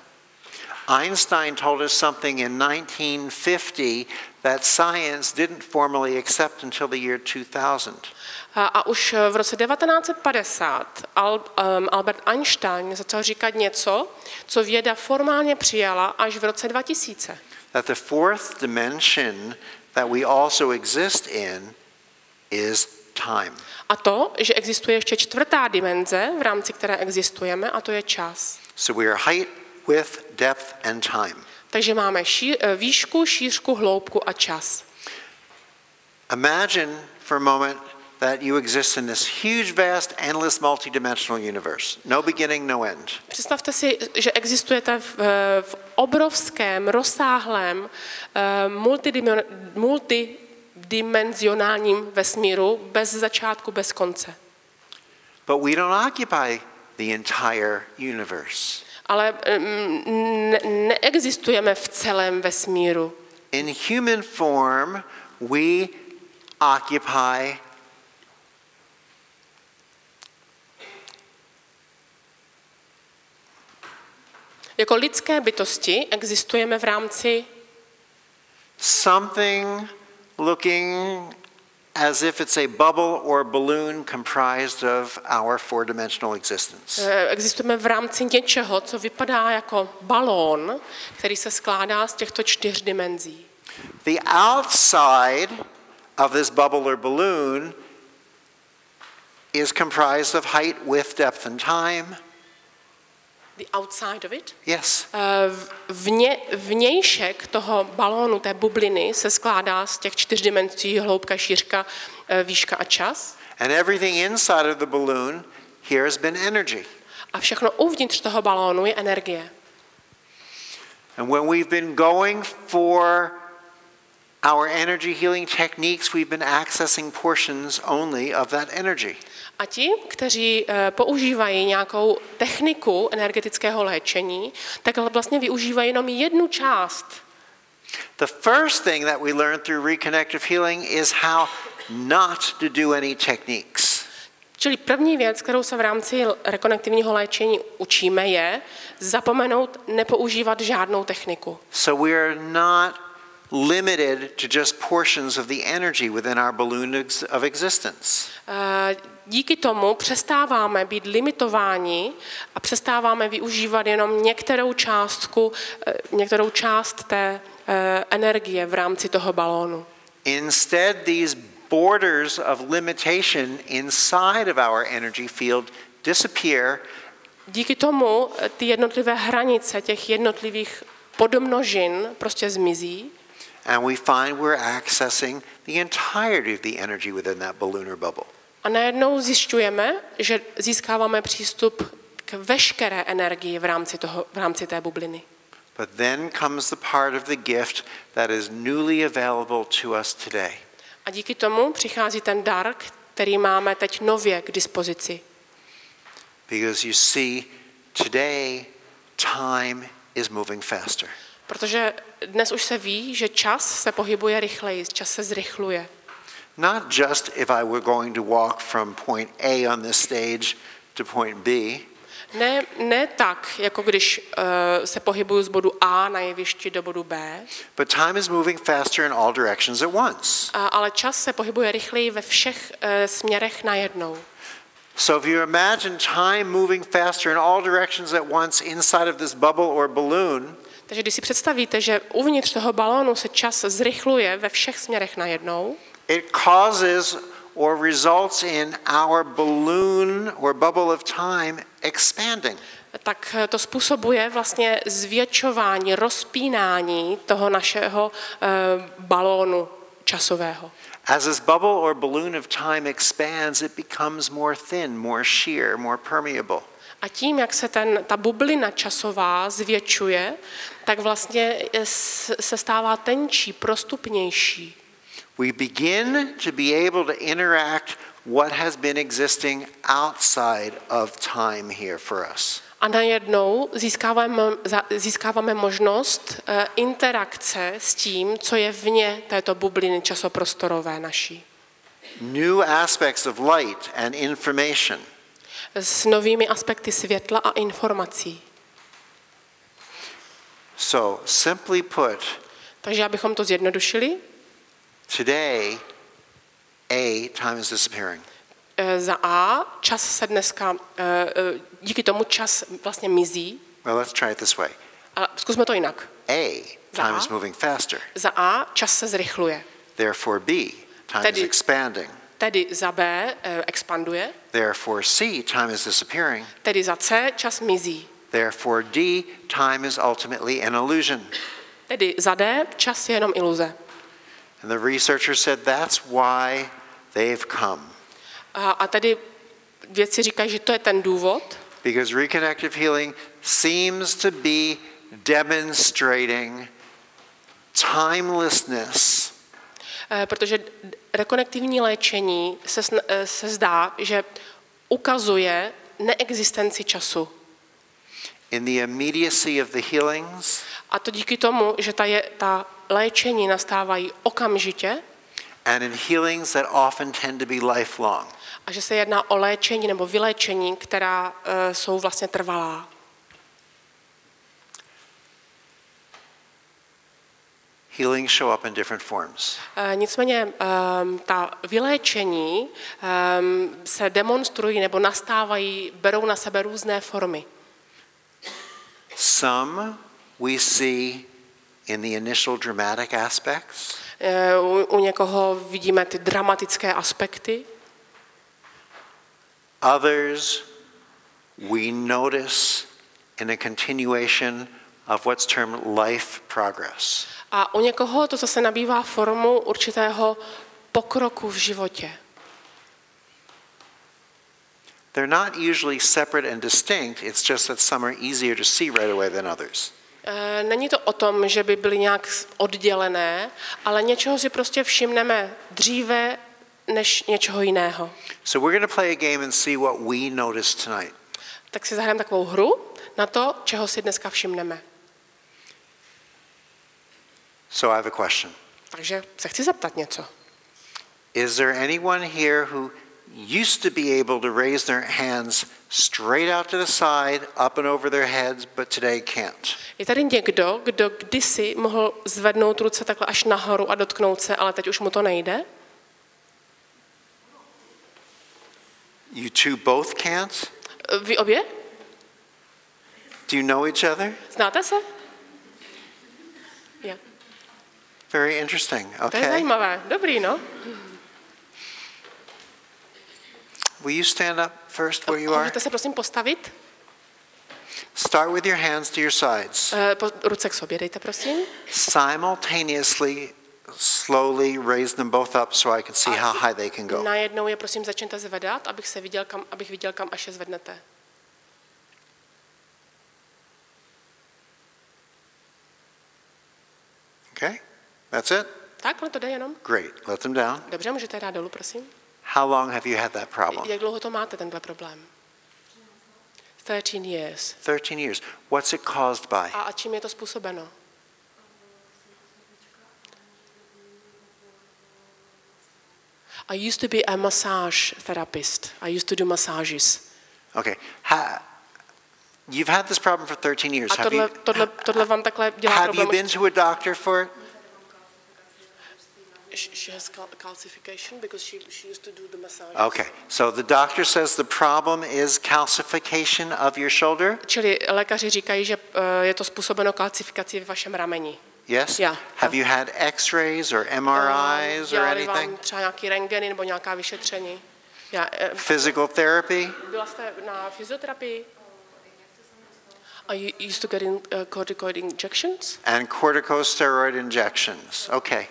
Einstein told us something in 1950 that science didn't formally accept until the year 2000. A už v roce 1950 Albert Einstein začal říkat něco, co věda formálně přijala až v roce 2000. That the fourth dimension that we also exist in is time. A to, že existuje ještě 4. dimenze, v rámci které existujeme, a to je čas. So we are height, width, depth, and time. Takže máme výšku, šířku, hloubku a čas. Imagine for a moment that you exist in this huge, vast, endless, multidimensional universe. No beginning, no end. Představte si, že existujete v obrovském, rozsáhlém, multidimenzionálním vesmíru bez začátku, bez konce. But we don't occupy the entire universe. Ale neexistujeme v celém vesmíru. In human form, we occupy Jako lidské bytosti existujeme v rámci something looking as if it's a bubble or balloon comprised of our four-dimensional existence. Existujeme v rámci něčeho, co vypadá jako balón, který se skládá z těchto 4 dimenzí. The outside of this bubble or balloon is comprised of height, width, depth, and time. The outside of it? Yes. Vnějšek toho balónu, té bubliny, se skládá z těch 4 dimenzí, hloubka, šířka, výška a čas. And everything inside of the balloon here has been energy. A všechno uvnitř toho balónu je energie. And when we've been going for our energy healing techniques, we've been accessing portions only of that energy. A ti, kteří používají nějakou techniku energetického léčení, tak vlastně využívají jenom jednu část. The first thing that we learn through reconnective healing is how not to do any techniques. Čili první věc, kterou se v rámci rekonektivního léčení učíme, je zapomenout nepoužívat žádnou techniku. So we are not limited to just portions of the energy within our balloon of existence. Díky tomu přestáváme být limitováni a přestáváme využívat jenom některou část té energie v rámci toho balónu. Instead, these borders of limitation inside of our energy field disappear. Díky tomu ty jednotlivé hranice těch jednotlivých podmnožin prostě zmizí. And we find we're accessing the entirety of the energy within that balloon or bubble. A najednou zjišťujeme, že získáváme přístup k veškeré energii v rámci té bubliny. But then comes the part of the gift that is newly available to us today. A díky tomu přichází ten dar, který máme teď nově k dispozici. Because you see, today time is moving faster. Protože dnes už se ví, že čas se pohybuje rychleji, čas se zrychluje. Not just if I were going to walk from point A on this stage to point B. Ne tak, jako když se pohybuju z bodu A na jevišti do bodu B. But time is moving faster in all directions at once. Ale čas se pohybuje rychleji ve všech směrech najednou. So if you imagine time moving faster in all directions at once inside of this bubble or balloon, takže když si představíte, že uvnitř toho balónu se čas zrychluje ve všech směrech najednou, it causes or results in our balloon or bubble of time expanding. Tak to způsobuje vlastně zvětšování, rozpínání toho našeho balónu časového. As this bubble or balloon of time expands, it becomes more thin, more sheer, more permeable. A tím, jak se ta bublina časová zvětšuje, tak vlastně se stává tenčí, prostupnější. We begin to be able to interact what has been existing outside of time here for us. A najednou získáváme možnost interakce s tím, co je vně této bubliny časoprostorové naší. New aspects of light and information. S novými aspekty světla a informací. So, simply put, takže abychom to zjednodušili, today, time is disappearing. Za A, čas se dneska, díky tomu čas vlastně mizí. Well, let's try it this way. A zkusme to jinak. Time is moving faster. Za A, čas se zrychluje. Therefore B, time is expanding. Tedy za B expanduje. Therefore C, time is disappearing. Tedy za C, čas mizí. Therefore D, time is ultimately an illusion. Tedy za D, čas je jenom iluze. And the researcher said that's why they've come. A tedy vědci říkají, že to je ten důvod. Because reconnective healing seems to be demonstrating timelessness. Protože rekonektivní léčení se zdá, že ukazuje neexistenci času. In the immediacy of the healings. A to díky tomu, že ta léčení nastávají okamžitě. And in healings that often tend to be lifelong. A že se jedná o léčení nebo vyléčení, která jsou vlastně trvalá. Healings show up in different forms. Nicméně ta vyléčení se demonstrují nebo nastávají, berou na sebe různé formy. Some we see in the initial dramatic aspects. U někoho vidíme ty dramatické aspekty. Others we notice in a continuation of what's termed life progress. A u někoho to zase nabývá formu určitého pokroku v životě. they're not usually separate and distinct, it's just that some are easier to see right away than others. Není to o tom, že by byly nějak oddělené, ale něčeho si prostě všimneme dříve než něčeho jiného. So we're going to play a game and see what we noticed tonight. Tak si zahrajeme takovou hru na to, čeho si dneska všimneme. So I have a question. Takže se chci zeptat něco. Is there anyone here who used to be able to raise their hands straight out to the side, up and over their heads, but today can't? Je tady někdo, kdo kdysi mohl zvednout ruce takhle až nahoru a dotknout se, ale teď už mu to nejde? You two both can't? Vy obě? Do you know each other? Znáte se? Yeah. Very interesting. To je Okay. zajímavé. Dobrý, no. Will you stand up first where you are? Můžete se prosím postavit? Start with your hands to your sides. Ruce k sobě dejte, prosím. Simultaneously, slowly raise them both up so I can see how high they can go. Najednou je prosím začněte zvedat, abych viděl, kam až je zvednete. Okay? That's it? Takhle to jde jenom. Great. Let them down. Dobře, můžete dát dolů, prosím. How long have you had that problem? Jak dlouho to máte, tenhle problém? 13 years. 13 years. What's it caused by? A čím je to způsobeno? I used to be a massage therapist. I used to do massages. Okay. You've had this problem for 13 years. A tohle vám takhle dělá Have problém. you been to a doctor for it? She has calcification because she used to do the massages. Okay. So the doctor says the problem is calcification of your shoulder? Čili lékaři říkají, že je to způsobeno kalcifikací ve vašem rameni. Yes? Yeah. Have you had x-rays or MRIs or Dělali vám anything? třeba nějaký rentgeny nebo nějaká vyšetření? Physical therapy? Byla jste na fyzioterapii? Are you used to getting corticoid injections? And corticosteroid injections. Okay.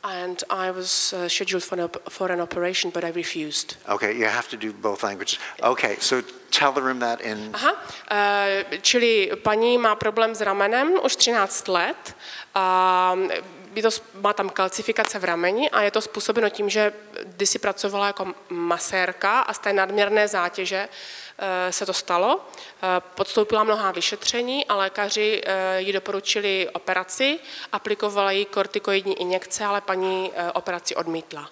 And I was scheduled for an operation, but I refused. Okay, you have to do both languages. Okay, so tell the room that in... Aha, čili paní má problém s ramenem už 13 let. Má tam kalcifikace v rameni a je to způsobeno tím, že kdysi pracovala jako masérka a z té nadměrné zátěže se to stalo. Podstoupila mnohá vyšetření a lékaři jí doporučili operaci, aplikovali jí kortikoidní injekce, ale paní operaci odmítla.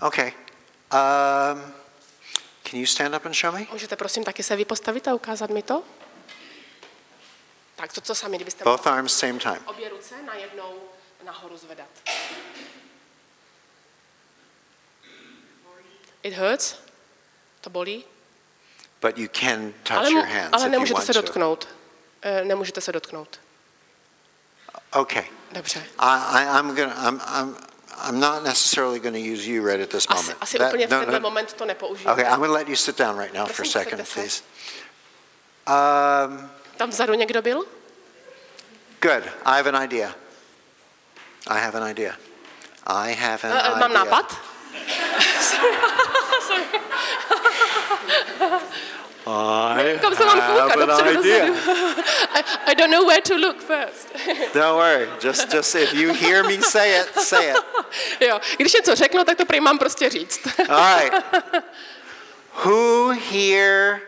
Okay. Can you stand up and show me? Můžete prosím taky se vypostavit a ukázat mi to? Tak to, co sami, kdybyste Both arms same time. obě ruce najednou nahoru zvedat. It hurts? To bolí? But you can touch your hands ale if you nemůžete want se to. dotknout. Nemůžete se dotknout. Okay. Dobře. I'm not necessarily going to use you right at this moment. Asi úplně v tenhle moment to nepoužiju. Okay, I'm going to let you sit down right now for a Prosím, second, posaďte se. please. Tam vzadu někdo byl? Good. I have an idea. Mám nápad? Kam se mám koukat? Dopředu, dozadu. I don't know where to look first. Don't worry. Just if you hear me say it, say it. Jo, když něco řeknu, tak to prý mám prostě říct. All right. Who here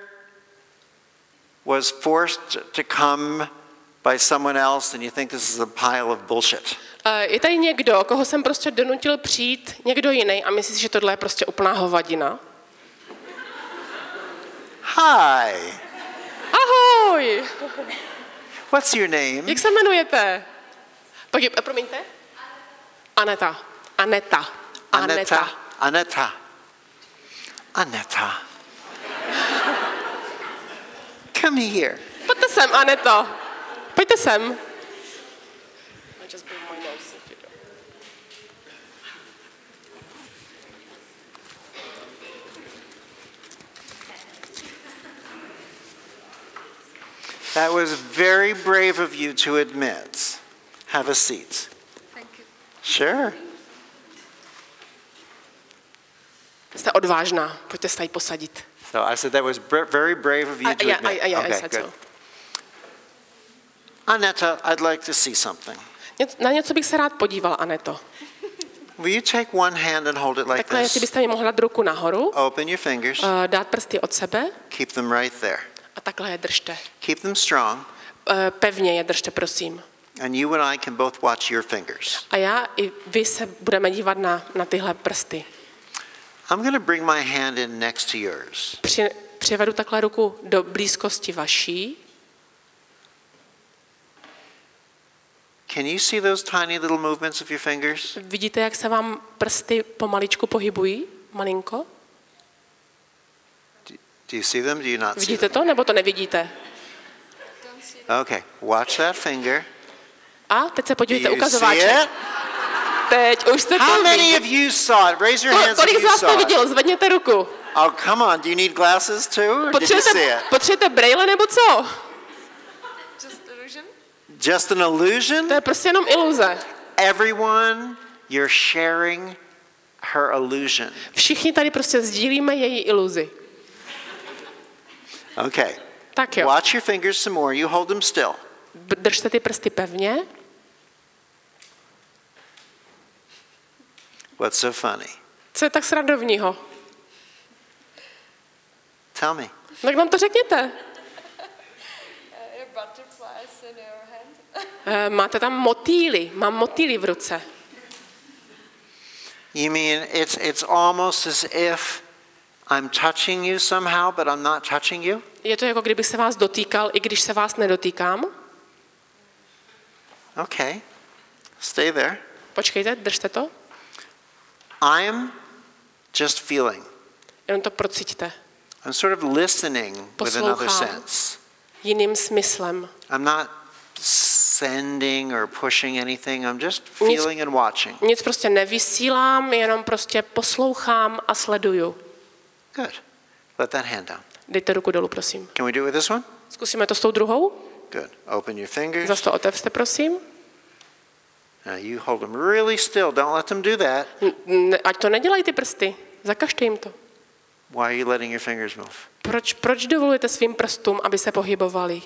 was forced to come by someone else and you think this is a pile of bullshit? Je tady někdo, koho jsem prostě donutil přijít, někdo jiný a myslíš, že tohle je prostě úplná hovadina? Hi. Ahoj! What's your name? Jak se jmenujete? Promiňte? Aneta. Aneta. Aneta. Aneta. Aneta. Come here. Pojďte sem, Aneto. Pojďte sem. That was very brave of you to admit. Have a seat. Thank you. Sure. Jste odvážná, pojďte se tady posadit. So I said that was very brave of you to admit. I Okay, said good. so. Aneta, I'd like to see something. Na něco bych se rád podíval, Aneto. Will you take one hand and hold it like Takhle, jestli this? byste mi mohla dát ruku nahoru, Open your fingers. dát prsty od sebe Keep them right there. a takhle je držte. Keep them strong. Pevně je držte, prosím. And you and I can both watch your fingers. A já i vy se budeme dívat na tyhle prsty. I'm going to bring my hand in next to yours. Přivedu takhle ruku do blízkosti vaší. Can you see those tiny little movements of your fingers? Vidíte, jak se vám prsty pomaličku pohybují? Malinko? Do you see them? Do you not see Vidíte them? to, nebo to nevidíte? Okay, watch that finger. A teď se Do podívejte, you see ukazováček. it? Teď už jste How to many viděli. of you saw it? Raise your hands if Kolik z you vás to saw it. vidělo? Zvedněte ruku. Oh, come on. Do you need glasses too? Or did you see it? Potřebujete brejle nebo co? Just an illusion? To je prostě jenom iluze. Everyone, you're sharing her illusion. Všichni tady prostě sdílíme její iluzi. Okay. Tak jo. Watch your fingers some more. You hold them still. Držte ty prsty pevně. What's so funny? Co je tak srandovního? Tell me. Tak nám to řekněte. Máte tam motýly. Mám motýly v ruce. You mean it's almost as if I'm touching you somehow, but I'm not touching you? Je to jako kdybych se vás dotýkal, i když se vás nedotýkám. Okay. Stay there. Počkejte, držte to. I'm just feeling. Jenom to procíťte. I'm sort of listening with another Poslouchám. sense. Jiným smyslem. I'm not sending or pushing anything. I'm just feeling and watching. Nic prostě nevysílám, jenom prostě poslouchám a sleduju. Good. Let that hand down. Dejte ruku dolů, prosím. Can we do it with this one? Zkusíme to s tou druhou. Good. Open your fingers. Zas to otevřte, prosím. Now you hold them really still. Don't let them do that. Ať to nedělají ty prsty. Zakažte jim to. Why are you letting your fingers move? Proč dovolujete svým prstům, aby se pohybovali?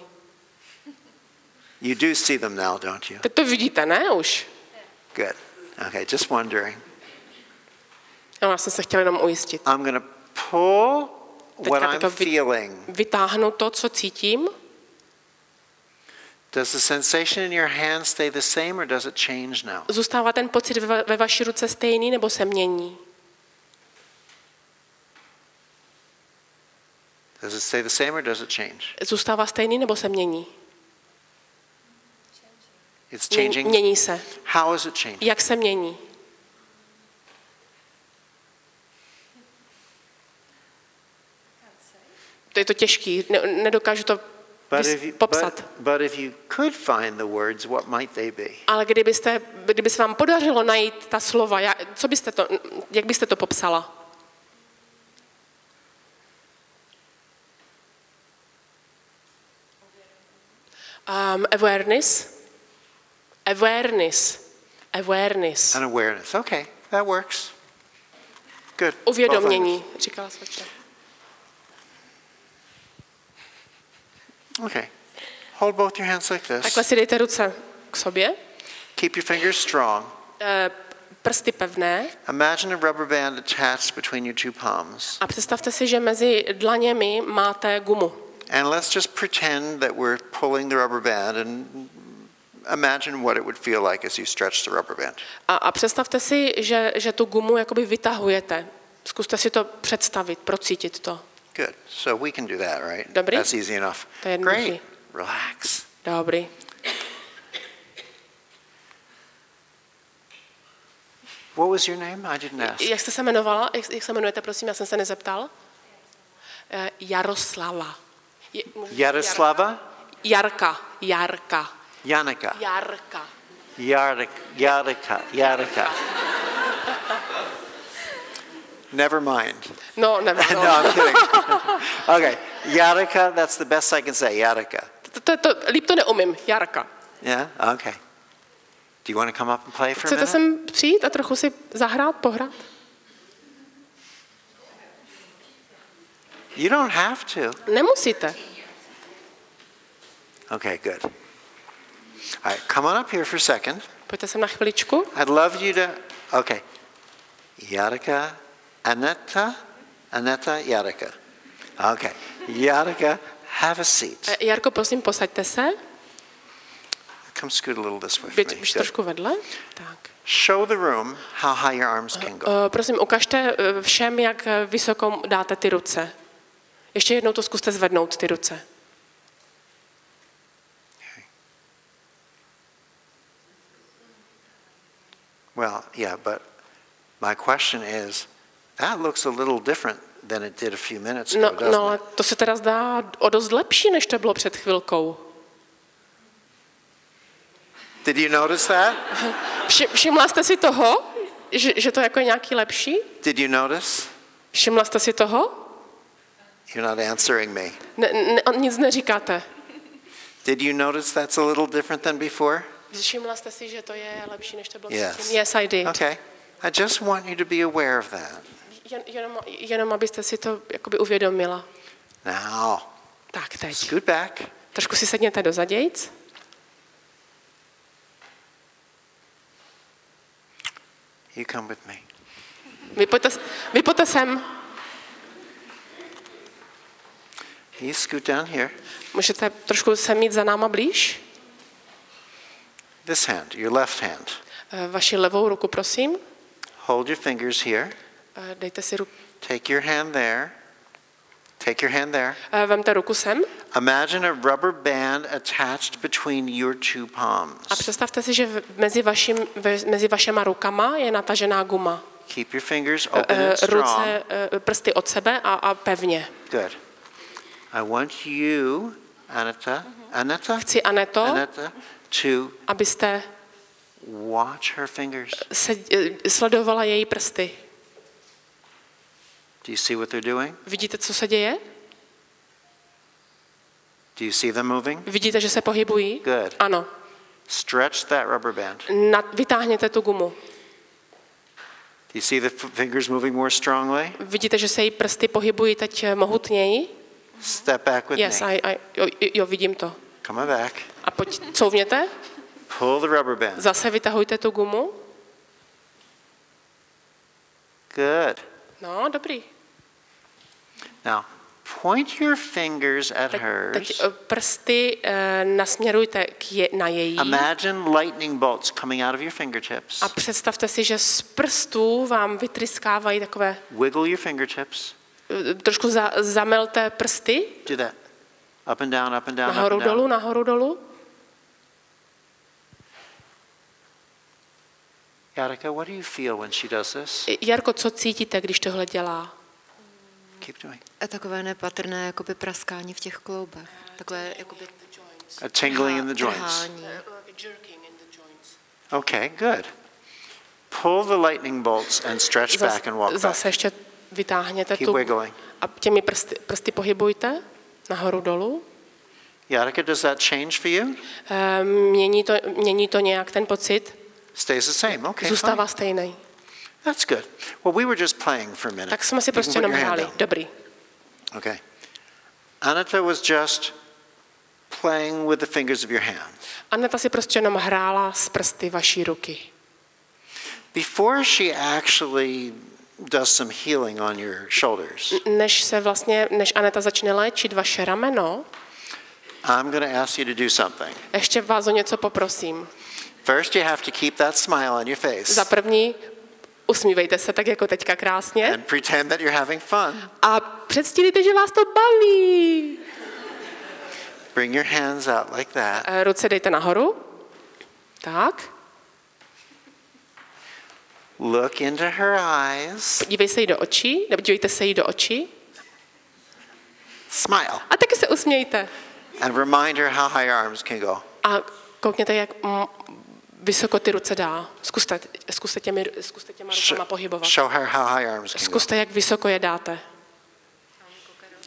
You do see them now, don't you? Teď to vidíte, ne už? Good. Okay, just wondering. Já jsem se chtěla jenom ujistit. I'm going to pull what Teďka I'm to feeling. vytáhnu to, co cítím. Does the sensation in your hand stay the same or does it change now? Zůstává ten pocit ve vaší ruce stejný nebo se mění? Does it stay the same or does it change? Zůstává stejný nebo se mění? It's changing. Mění se. How is it changing? Jak se mění? To je to těžký, nedokážu to popsat. But if you could find the words, what might they be? Ale kdyby se vám podařilo najít ta slova, jak byste to popsala? Awareness. An awareness. Okay, that works. Good. Uvědomění, říkala svačka. Okay. Hold both your hands like this. Takhle si dejte ruce k sobě. Keep your fingers strong. Prsty pevné. Imagine a rubber band attached between your two palms. A představte si, že mezi dlaněmi máte gumu. And let's just pretend that we're pulling the rubber band and imagine what it would feel like as you stretch the rubber band. A představte si, že tu gumu jakoby vytahujete. Zkuste si to představit, procítit to. Good. So we can do that, right? Dobrý? That's easy enough. To je jednoduchý. Great. Relax. Dobrý. What was your name? I didn't ask. Jak jste se jmenovala? Jak se jmenujete, prosím? Já jsem se nezeptal. Jaroslava. Jaroslava? Jarka. Janika. Jarka. Jarika. Never mind. No, never. No, I'm kidding. Okay. Jarika, that's the best I can say. Jarika. Líp to neumím. Jarka. Yeah? Okay. Do you want to come up and play for a Chcete minute? sem přijít a trochu si zahrát, pohrát? You don't have to. Nemusíte. Okay, good. All right, come on up here for a second. Pojďte sem na chviličku. I'd love you to, okay. Jarka, Aneta, Jarka. Okay. Jarka, have a seat. Jarko, prosím, posaďte se. Come scoot a little this way for me. Běž trošku vedle. Tak. Show the room how high your arms can go. Prosím, ukažte všem, jak vysoko dáte ty ruce. Ještě jednou to zkuste zvednout, ty ruce. Well, yeah, but my question is, that looks a little different than it did a few minutes ago, doesn't No, it? to se teda zdá o dost lepší, než to bylo před chvilkou. Did you notice that? Všimla jste si toho, že to jako je nějaký lepší? Did you notice? Všimla jste si toho? You're not answering me. Nic neříkáte. Did you notice that's a little different than before? Všimla jste si, že to je lepší, než to bylo Yes. předtím? Yes, I did. Okay. I just want you to be aware of that. Jenom abyste si to jakoby uvědomila. Now, Tak, teď. scoot back. Trošku si sedněte dozadějc. You come with me. Vy pojďte sem. You scoot down here. Můžete trošku se mít za náma blíž? This hand, your left hand. Vaši levou ruku, prosím. Hold your fingers here. Dejte si ruku. Take your hand there. Take your hand there. Vemte ruku sem. Imagine a rubber band attached between your two palms. A představte si, že mezi vašema rukama je natažená guma. Keep your fingers open and strong. Ruce, prsty od sebe a pevně. Good. I want you, Aneta, Chci, Aneto, to abyste watch her fingers. sledovala její prsty. Do you see what they're doing? Vidíte, co se děje? Do you see them moving? Vidíte, že se pohybují? Good. Ano. Stretch that rubber band. Vytáhněte tu gumu. Do you see the fingers moving more strongly? Vidíte, že se její prsty pohybují teď mohutněji? Step back with Yes, me. jo, vidím to. Come on back. A couvněte. Pull the rubber band. Zase vytahujte tu gumu. Good. No, dobrý. Now, point your fingers at hers. Teď prsty nasměrujte na její. Imagine lightning bolts coming out of your fingertips. A představte si, že z prstů vám vytryskávají takové... Wiggle your fingertips. Trošku zamelte prsty. Do that. Up and down, up and down, Nahoru up and dolů, down. nahoru dolů. Jarka, what do you feel when she does this? Jarko, co cítíte, když tohle dělá? Keep doing. A takové nepatrné jakoby praskání v těch kloubech. Takové jakoby A tingling in the joints. trhání. Okay, good. Pull the lightning bolts and stretch back and walk back. Zase ještě vytáhněte Keep tu wiggling. a těmi prsty pohybujte nahoru dolů. Jarka, does that change for you? Mění to nějak ten pocit? Stays the same. Okay, Zůstává fine. stejný. That's good. Well, we were just playing for a minute. Tak jsme si You can prostě put jenom your hand hráli. down. Dobrý. Okay. Aneta was just playing with the fingers of your hands. Aneta si prostě jenom hrála s prsty vaší ruky. Before she actually does some healing on your shoulders, Než Aneta začne léčit vaše rameno, I'm going to ask you to do something. ještě vás o něco poprosím. First, you have to keep that smile on your face Za první, usmívejte se tak jako teďka krásně and pretend that you're having fun. a předstírejte, že vás to baví. Bring your hands out like that. Ruce dejte nahoru. Tak. Look into her eyes. Dívejte se jí do očí Smile. a taky se usmějte. And remind her how high your arms can go. A koukněte, jak vysoko ty ruce dá. Zkuste těma rukama pohybovat. Show her how high your arms can go. Zkuste, jak vysoko je dáte.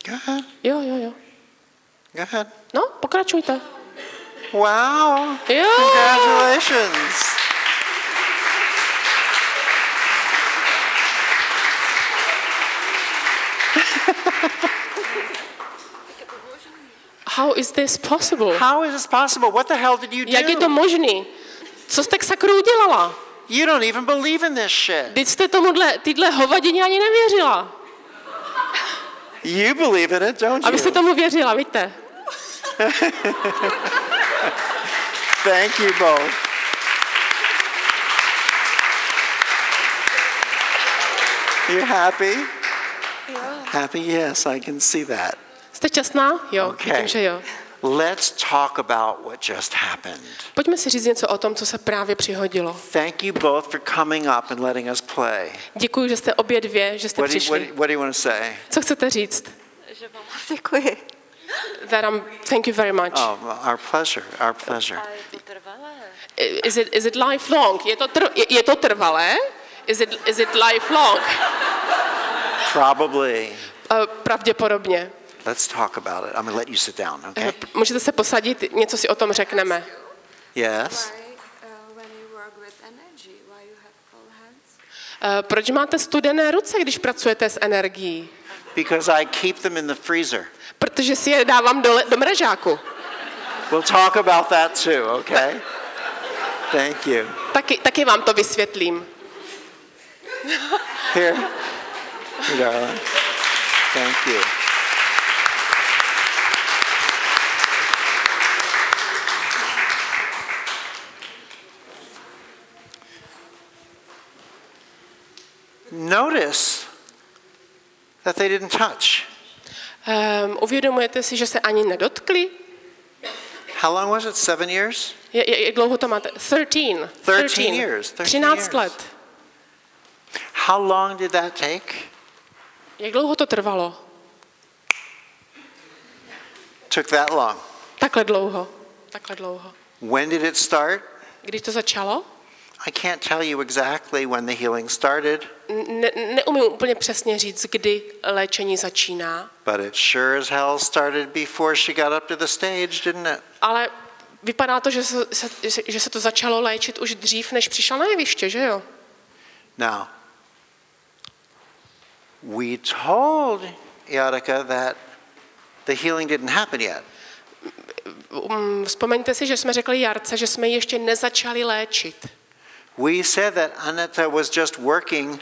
Go ahead. Jo. Go ahead. No, pokračujte. Wow. Jo. Congratulations. How is this possible? How is this possible? What the hell did you do? Jak je to možný? Co jste k sakru udělala? You don't even believe in this shit. Teď jste tyhle hovadině ani nevěřila. You believe in it, don't you? A vy jste tomu věřila, víte? Thank you both. You happy? Happy? Yes, I can see that. Jste šťastná? Jo, Okay. vidím, že jo. Let's talk about what just happened. Pojďme si říct něco o tom, co se právě přihodilo. Thank you both for coming up and letting us play. Děkuji, že jste obě dvě, že jste přišli. What do you want to say? Co chcete říct? Že vám děkuji. Thank you very much. Oh, our pleasure, our pleasure. A je to trvalé. Is it lifelong? Je to trvalé? Is it lifelong? Probably. Pravděpodobně. Let's talk about it. I'm going to let you sit down, okay? Můžete se posadit, něco si o tom řekneme. Yes. When you work with energy, why you have cold hands? Proč máte studené ruce, když pracujete s energií? Because I keep them in the freezer. Protože si je dávám do mrazáku. We'll talk about that too, okay? Thank you. Taky vám to vysvětlím. Here, darling. Thank you. Notice that they didn't touch. Uvědomujete si, že se ani nedotkli? How long was it? 7 years? Jak dlouho to máte? 13 years. 13 let. How long did that take? Jak dlouho to trvalo? Took that long. Takhle dlouho. When did it start? Když to začalo? I can't tell you exactly when the healing started. Neumím úplně přesně říct, kdy léčení začíná. But it sure as hell started before she got up to the stage, didn't it? Ale vypadá to, že se to začalo léčit už dřív, než přišla na jeviště, že jo? Now, we told Erica that the healing didn't happen yet. Vzpomeňte si, že jsme řekli Jarce, že jsme ji ještě nezačali léčit. We said that Aneta was just working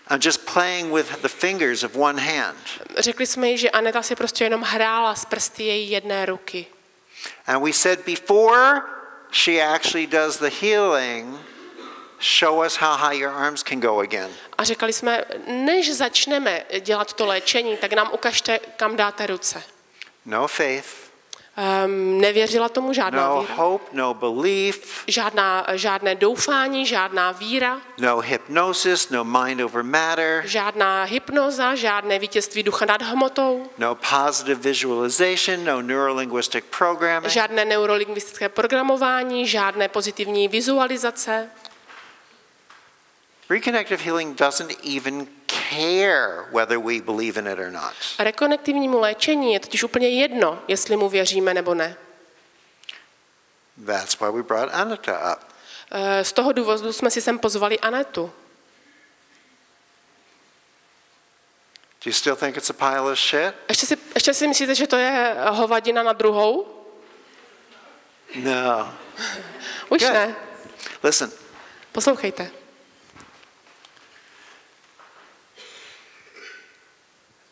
and just playing with the fingers of one hand. Řekli jsme jí, že Aneta si prostě jenom hrála s prsty její jedné ruky. And we said before she actually does the healing, show us how high your arms can go again. A řekli jsme, než začneme dělat to léčení, tak nám ukažte, kam dáte ruce. No faith. Nevěřila tomu žádná No víra. hope, no belief. Žádné doufání, žádná víra. No hypnosis, no mind over matter. Žádná hypnoza, žádné vítězství ducha nad hmotou. No positive visualization, no neurolinguistic programming. Žádné neurolingvistické programování, žádné pozitivní vizualizace. Reconnective healing doesn't even care whether we believe in it or not. Rekonektivnímu léčení je totiž úplně jedno, jestli mu věříme nebo ne. That's why we brought Aneta up. Z toho důvodu jsme si sem pozvali Anetu. Do you still think it's a pile of shit? Ještě si myslíte, že to je hovadina na druhou? No. Už Good. ne. Listen, Poslouchejte.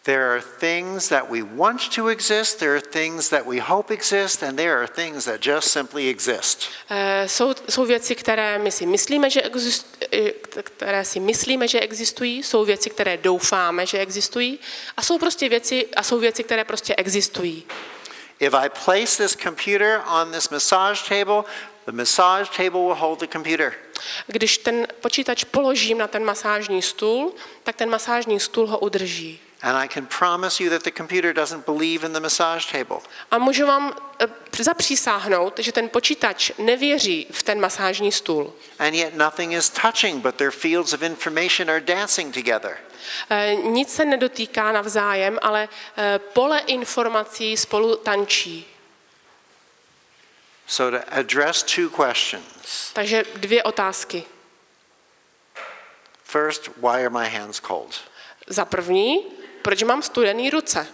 there are things that we want to exist, there are things that we hope exist, and there are things that just simply exist. Jsou věci, které my si myslíme, že existují, jsou věci, které doufáme, že existují, a jsou věci, které prostě existují. If I place this computer on this massage table, the massage table will hold the computer. Když ten počítač položím na ten masážní stůl, tak ten masážní stůl ho udrží. And I can promise you that the computer doesn't believe in the massage table. A můžu vám zapřísáhnout, že ten počítač nevěří v ten masážní stůl. And yet nothing is touching, but their fields of information are dancing together. Nic se nedotýká navzájem, ale pole informací spolu tančí. So to address two questions. Takže 2 otázky. First, why are my hands cold? Za první, proč mám studený ruce?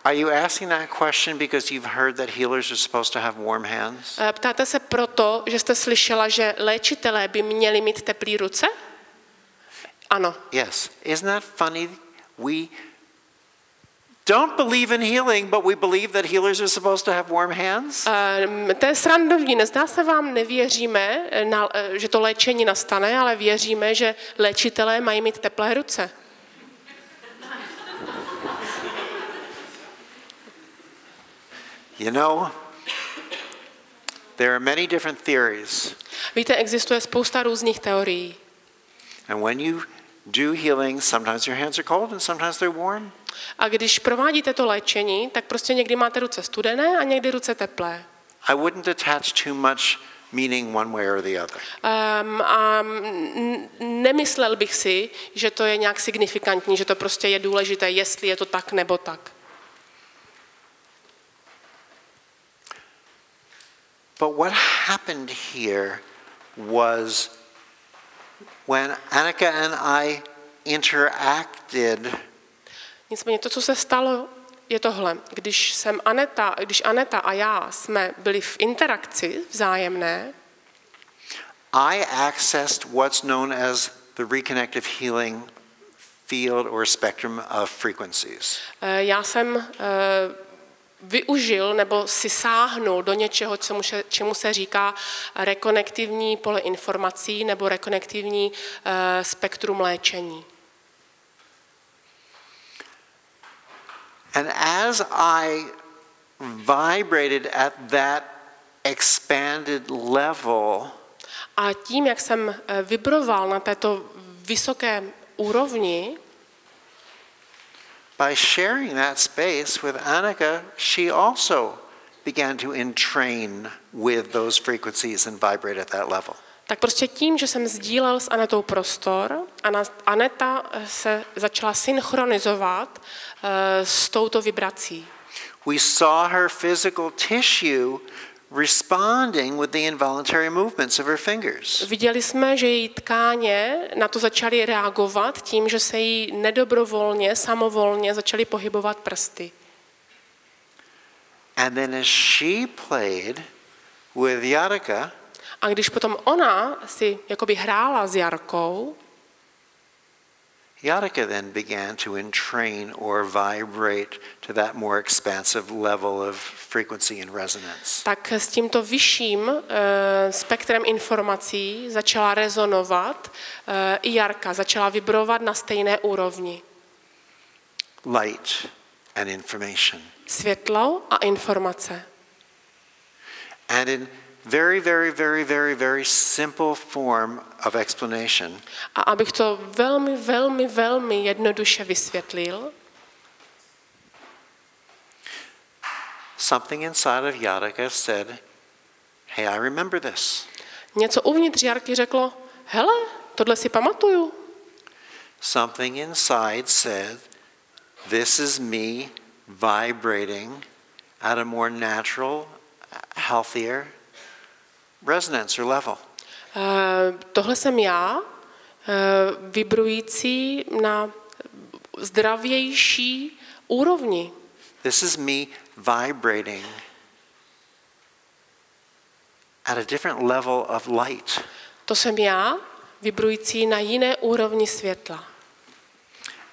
Are you asking that question because you've heard that healers are supposed to have warm hands? Ptáte se proto, že jste slyšela, že léčitelé by měli mít teplé ruce? Ano. Yes. Isn't that funny? We don't believe in healing, but we believe that healers are supposed to have warm hands? To je srandovní. Nezdá se vám, nevěříme, že to léčení nastane, ale věříme, že léčitelé mají mít teplé ruce. You know, there are many different theories. Víte, existuje spousta různých teorií. And when you do healing, sometimes your hands are cold and sometimes they're warm. A když provádíte to léčení, tak prostě někdy máte ruce studené a někdy ruce teplé. I wouldn't attach too much meaning one way or the other. Nemyslel bych si, že to je nějak signifikantní, že to prostě je důležité, jestli je to tak nebo tak. But what happened here was when Annika and I interacted. Nicméně to, co se stalo, je tohle. Když Aneta a já jsme byli v interakci vzájemné, I accessed what's known as the reconnective healing field or spectrum of frequencies. Já jsem využil nebo si sáhnul do něčeho, čemu se říká rekonektivní pole informací nebo rekonektivní spektrum léčení. And as I vibrated at that expanded level, a tím, jak jsem vibroval na této vysoké úrovni, by sharing that space with Annika, she also began to entrain with those frequencies and vibrate at that level. Tak prostě tím, že jsem sdílel s Anetou prostor, Aneta se začala synchronizovat s touto vibrací. We saw her physical tissue responding with the involuntary movements of her fingers. Viděli jsme, že její tkáně na to začaly reagovat tím, že se jí nedobrovolně, samovolně začaly pohybovat prsty. And then as she played with Jarka, a když potom ona si jakoby hrála s Jarkou, Jarka then began to entrain or vibrate to that more expansive level of frequency and resonance. Tak s tímto vyšším spektrem informací začala rezonovat i Jarka, začala vibrovat na stejné úrovni. Light and information. Světlo a informace. And in very, very, very, very, very simple form of explanation. A abych to velmi, velmi, velmi jednoduše vysvětlil, something inside of Jarka said, hey, I remember this. Něco uvnitř Jarky řeklo, hele, tohle si pamatuju. Something inside said, this is me vibrating at a more natural, healthier resonance or level. Tohle jsem já, vibrující na zdravější úrovni. This is me vibrating at a different level of light. To jsem já, vibrující na jiné úrovni světla.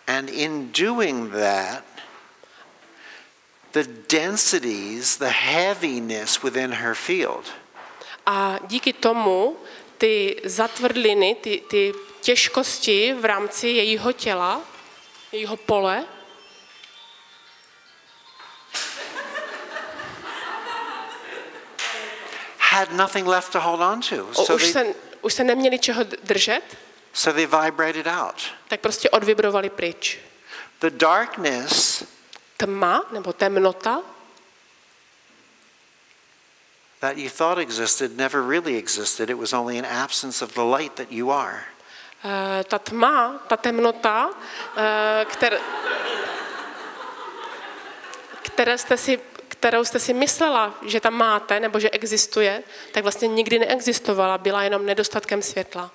And in doing that, the densities, the heaviness within her field. A díky tomu ty zatvrdliny, ty těžkosti v rámci jejího těla, jejího pole, had nothing left to hold on to. Už se neměli čeho držet, so they vibrated out. Tak prostě odvibrovali pryč. The darkness, tma nebo temnota, that you thought existed never really existed. It was only an absence of the light that you are. Ta tma, ta temnota, kterou jste si myslela, že tam máte nebo že existuje, tak vlastně nikdy neexistovala, byla jenom nedostatkem světla.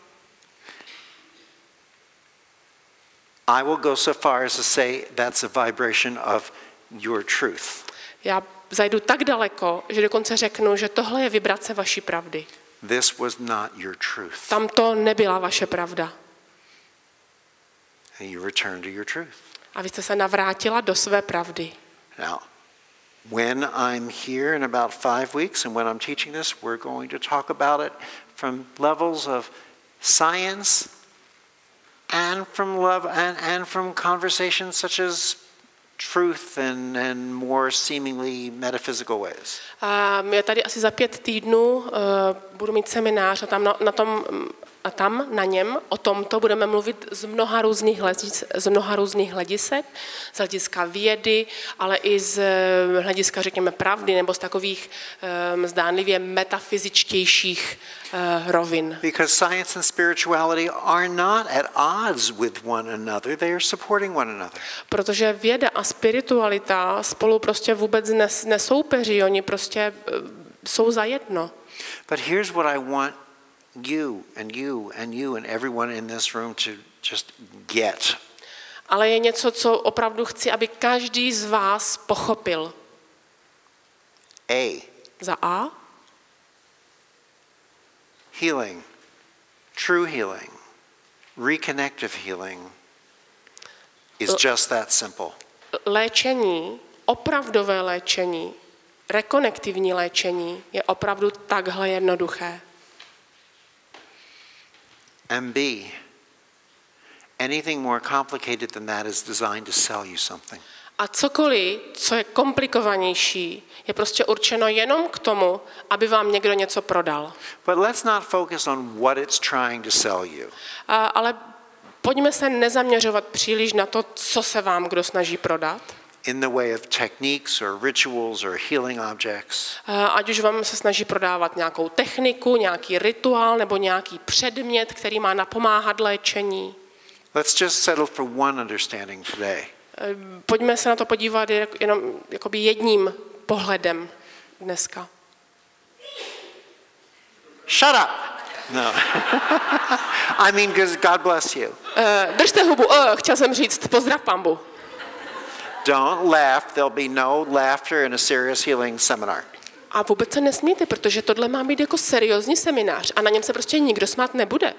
I will go so far as to say that's a vibration of your truth. Já zajdu tak daleko, že dokonce řeknu, že tohle je vibrace vaší pravdy. This was not your truth. Tam to nebyla vaše pravda. And you return to your truth. A vy jste se navrátila do své pravdy. Now, when I'm here in about 5 weeks and when I'm teaching this, we're going to talk about it from levels of science and from conversations such as truth and more seemingly metaphysical ways. Já tady asi za 5 týdnů budu mít seminář a tam na něm o tomto budeme mluvit z mnoha různých hledisek, z hlediska vědy, ale i z hlediska, řekněme, pravdy, nebo z takových zdánlivě metafyzičtějších rovin. Because science and spirituality are not at odds with one another, they are supporting one another. Protože věda a spiritualita spolu prostě vůbec nesoupeří, oni prostě jsou zajedno. But here's what I want you and everyone in this room to just get. Ale je něco, co opravdu chci, aby každý z vás pochopil. Za A. Healing, true healing, reconnective healing is just that simple. Léčení, opravdové léčení, rekonektivní léčení je opravdu takhle jednoduché. And B, anything more complicated than that is designed to sell you something. A cokoliv, co je komplikovanější, je prostě určeno jenom k tomu, aby vám někdo něco prodal. But let's not focus on what it's trying to sell you. Ale pojďme se nezaměřovat příliš na to, co se vám kdo snaží prodat. In the way of techniques or rituals or healing objects. Ať už vám se snaží prodávat nějakou techniku, nějaký rituál nebo nějaký předmět, který má napomáhat léčení. Let's just settle for one understanding today. Pojďme se na to podívat jenom jakoby jedním pohledem dneska. Shut up! No. I mean, God bless you. Držte hubu. Chtěl jsem říct, pozdrav pambu. Don't laugh. There'll be no laughter in a serious healing seminar. A vůbec se nesmíte, protože tohle má být jako seriózní seminář a na něm se prostě nikdo smát nebude.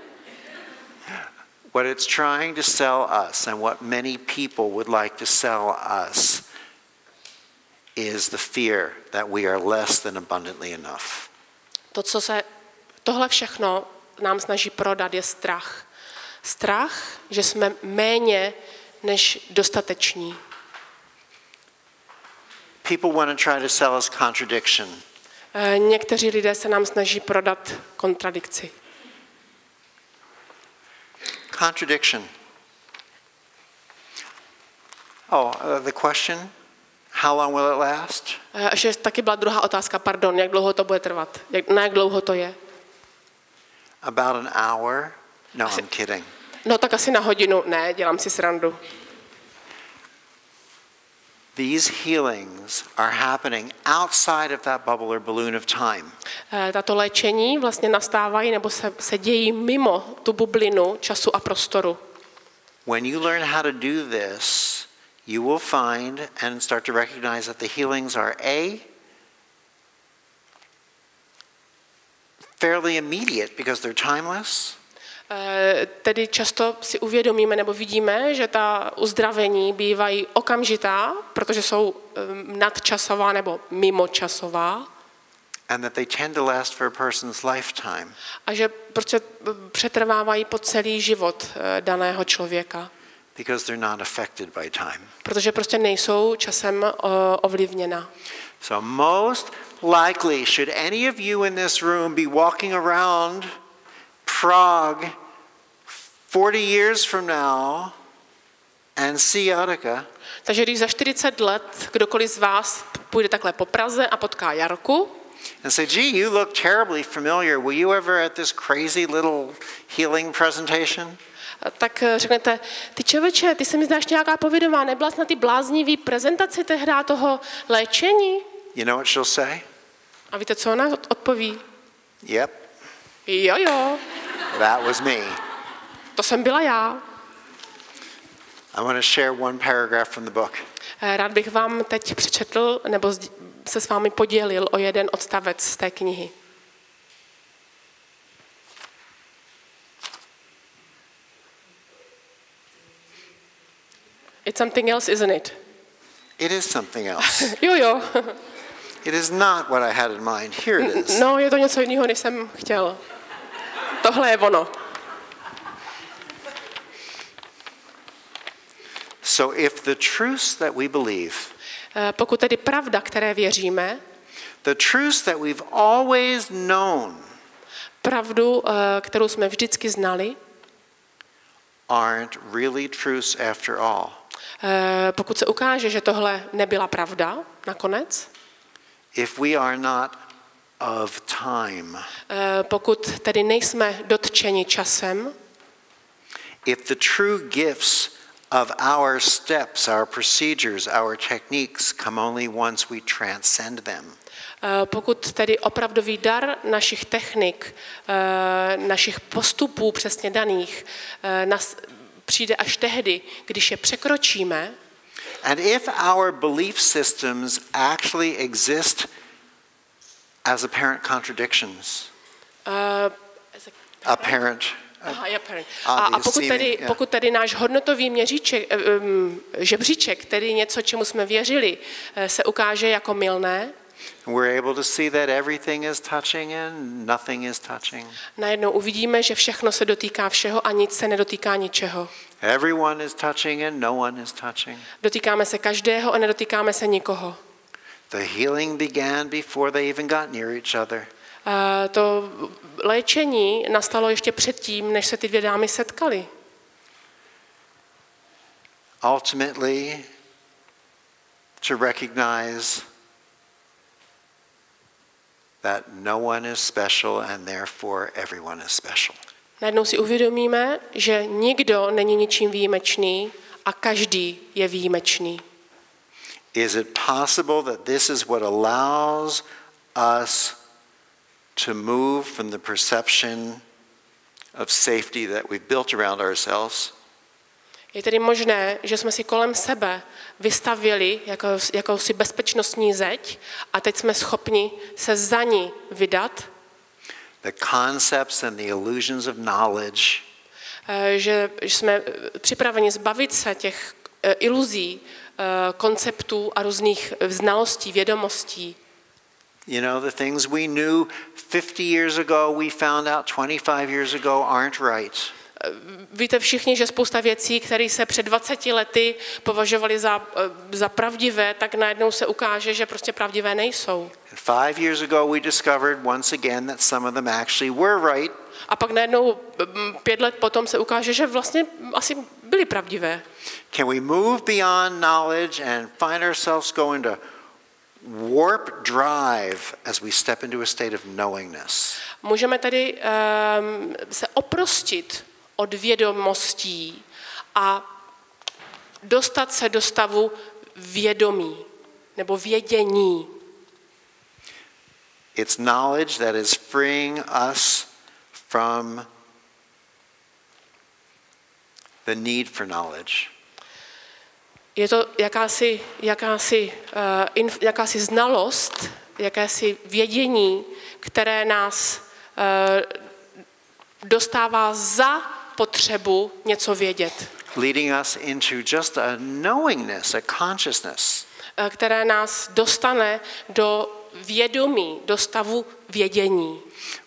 What it's trying to sell us and what many people would like to sell us is the fear that we are less than abundantly enough. Tohle všechno nám snaží prodat je strach. Strach, že jsme méně než dostateční. People want to try to sell us contradiction. Někteří lidé se nám snaží prodat kontradikci. Contradiction. The question, how long will it last? Ještě taky byla druhá otázka, pardon, jak dlouho to bude trvat? Na jak dlouho to je? About an hour? No, I'm kidding. No tak asi na hodinu. Ne, dělám si srandu. These healings are happening outside of that bubble or balloon of time. Tato léčení vlastně nastávají nebo se dějí mimo tu bublinu času a prostoru. When you learn how to do this, you will find and start to recognize that the healings are fairly immediate because they're timeless. Tedy často si uvědomíme nebo vidíme, že ta uzdravení bývají okamžitá, protože jsou nadčasová nebo mimočasová. And that they tend to last for a person's lifetime. A že prostě přetrvávají po celý život daného člověka. Because they're not affected by time. Protože prostě nejsou časem ovlivněna. So most likely should any of you in this room be walking around Prague 40 years from now and see Erica. Takže když za 40 let kdokoliv z vás půjde takhle po Praze a potká Jarku and say, gee, you look terribly familiar. Were you ever at this crazy little healing presentation? Tak řeknete, ty člověče, ty se mi zdáš nějaká povědomá, nebyla jsi na ty bláznivý prezentaci tehdy toho léčení? You know what she'll say? A víte, co ona odpoví? Yep. Jo. That was me. To jsem byla já. I want to share one paragraph from the book. Rád bych vám teď přečetl nebo se s vámi podělil o jeden odstavec z té knihy. It's something else, isn't it? It is something else. Jo. It is not what I had in mind. Here it is. No, je to něco jiného, než jsem chtěl. Tohle je ono. So if the truths that we believe, Pokud tedy pravda, které věříme, the truths that we've always known, pravdu, kterou jsme vždycky znali, aren't really truths after all, pokud se ukáže, že tohle nebyla pravda nakonec, if we are not of time, pokud tedy nejsme dotčeni časem, if the true gifts of our steps, our procedures, our techniques come only once we transcend them, pokud tedy opravdový dar našich technik, našich postupů přesně daných, přijde až tehdy, když je překročíme, and if our belief systems actually exist as apparent contradictions, apparent. A pokud tedy náš hodnotový žebříček, tedy něco, čemu jsme věřili, se ukáže jako mylné, we're able to see that everything is touching and nothing is touching. Najednou uvidíme, že všechno se dotýká všeho a nic se nedotýká ničeho. Everyone is touching and no one is touching. Dotýkáme se každého a nedotýkáme se nikoho. The healing began before they even got near each other. To léčení nastalo ještě předtím, než se ty dvě dámy setkaly. Ultimately, to recognize that no one is special and therefore everyone is special. Najednou si uvědomíme, že nikdo není ničím výjimečný a každý je výjimečný. Is it possible that this is what allows us to move from the perception of safety that we've built around ourselves? Je tedy možné, že jsme si kolem sebe vystavili jakousi bezpečnostní zeď a teď jsme schopni se za ní vydat. The concepts and the illusions of knowledge, že jsme připraveni zbavit se těch iluzí, konceptů a různých znalostí, vědomostí. You know, the things we knew 50 years ago, we found out 25 years ago aren't right. Víte všichni, že spousta věcí, které se před 20 lety považovaly za pravdivé, tak najednou se ukáže, že prostě pravdivé nejsou. 5 years ago we discovered once again that some of them actually were right. A pak najednou 5 let potom se ukáže, že vlastně asi byly pravdivé. Can we move beyond knowledge and find ourselves going to warp drive as we step into a state of knowingness? Můžeme tedy se oprostit od vědomostí a dostat se do stavu vědomí nebo vědění. It's knowledge that is freeing us from the need for knowledge. Je to jakási znalost, jakési vědění, které nás dostává za potřebu něco vědět. Leading us into just a knowingness, a consciousness. Které nás dostane do vědomí, do stavu vědění.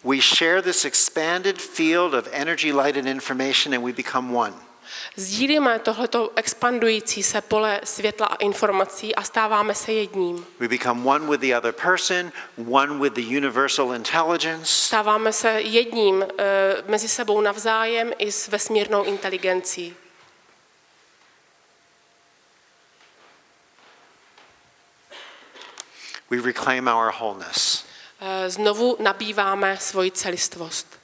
We share this expanded field of energy, light and information and we become one. Sdílíme tohleto expandující se pole světla a informací a stáváme se jedním. We become one with the other person, one with the universal intelligence. Stáváme se jedním mezi sebou navzájem i s vesmírnou inteligencí. We reclaim our wholeness. Znovu nabýváme svoji celistvost.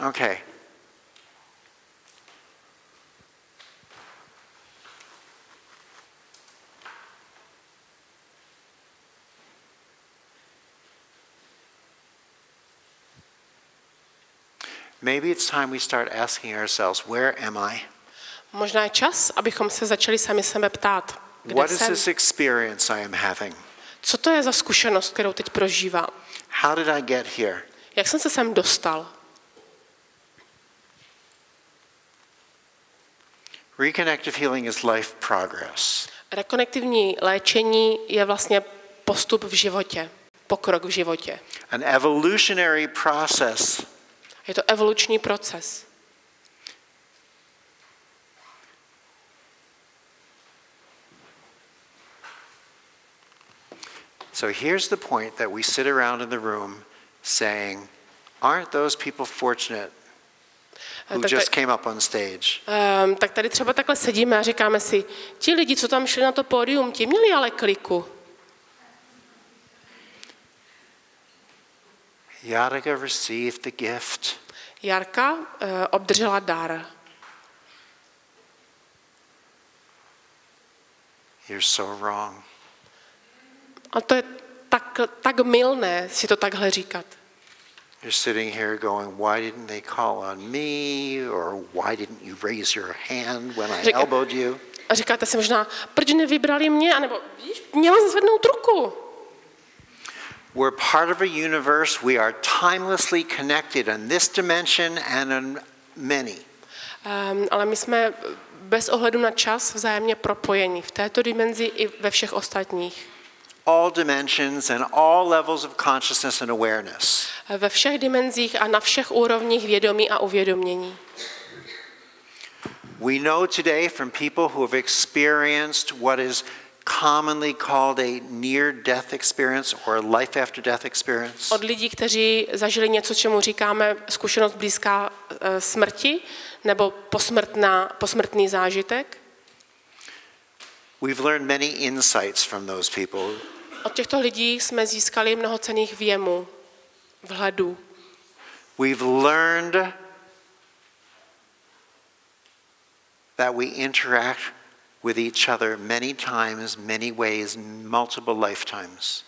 Okay. Maybe it's time we start asking ourselves, where am I? Možná je čas, abychom se začali sami sebe ptát, What kde is jsem, this experience I am having? co to je za zkušenost, kterou teď prožívám, How did I get here? jak jsem se sem dostal. Reconnective healing is life progress. Rekonektivní léčení je vlastně postup v životě, pokrok v životě. An evolutionary process Je to evoluční proces. So here's the point that we sit around in the room saying, aren't those people fortunate who just came up on stage? Tak tady třeba takhle sedíme a říkáme si, ti lidi, co tam šli na to pódium, ti měli ale kliku. Yarika received the gift. Jarka obdržela dar. You're so wrong. A to je tak mylné si to takhle říkat. You're sitting here going, why didn't they call on me? Or why didn't you raise your hand when I elbowed you? A říkáte si možná, proč nevybrali mě? A nebo víš, měla zvednout ruku. We're part of a universe. We are timelessly connected in this dimension and in many. Ale my jsme bez ohledu na čas vzájemně propojeni v této dimenzi i ve všech ostatních. All dimensions and all levels of consciousness and awareness. Ve všech dimenzích a na všech úrovních vědomí a uvědomění. We know today from people who have experienced what is commonly called a near-death experience or life after death experience. Od lidí, kteří zažili něco, čemu říkáme zkušenost blízká smrti nebo posmrtný zážitek. We've learned many insights from those people. Od těchto lidí jsme získali mnoho cenných věmů, vhledů. We've learned that we interact with each other many times, many ways, multiple lifetimes.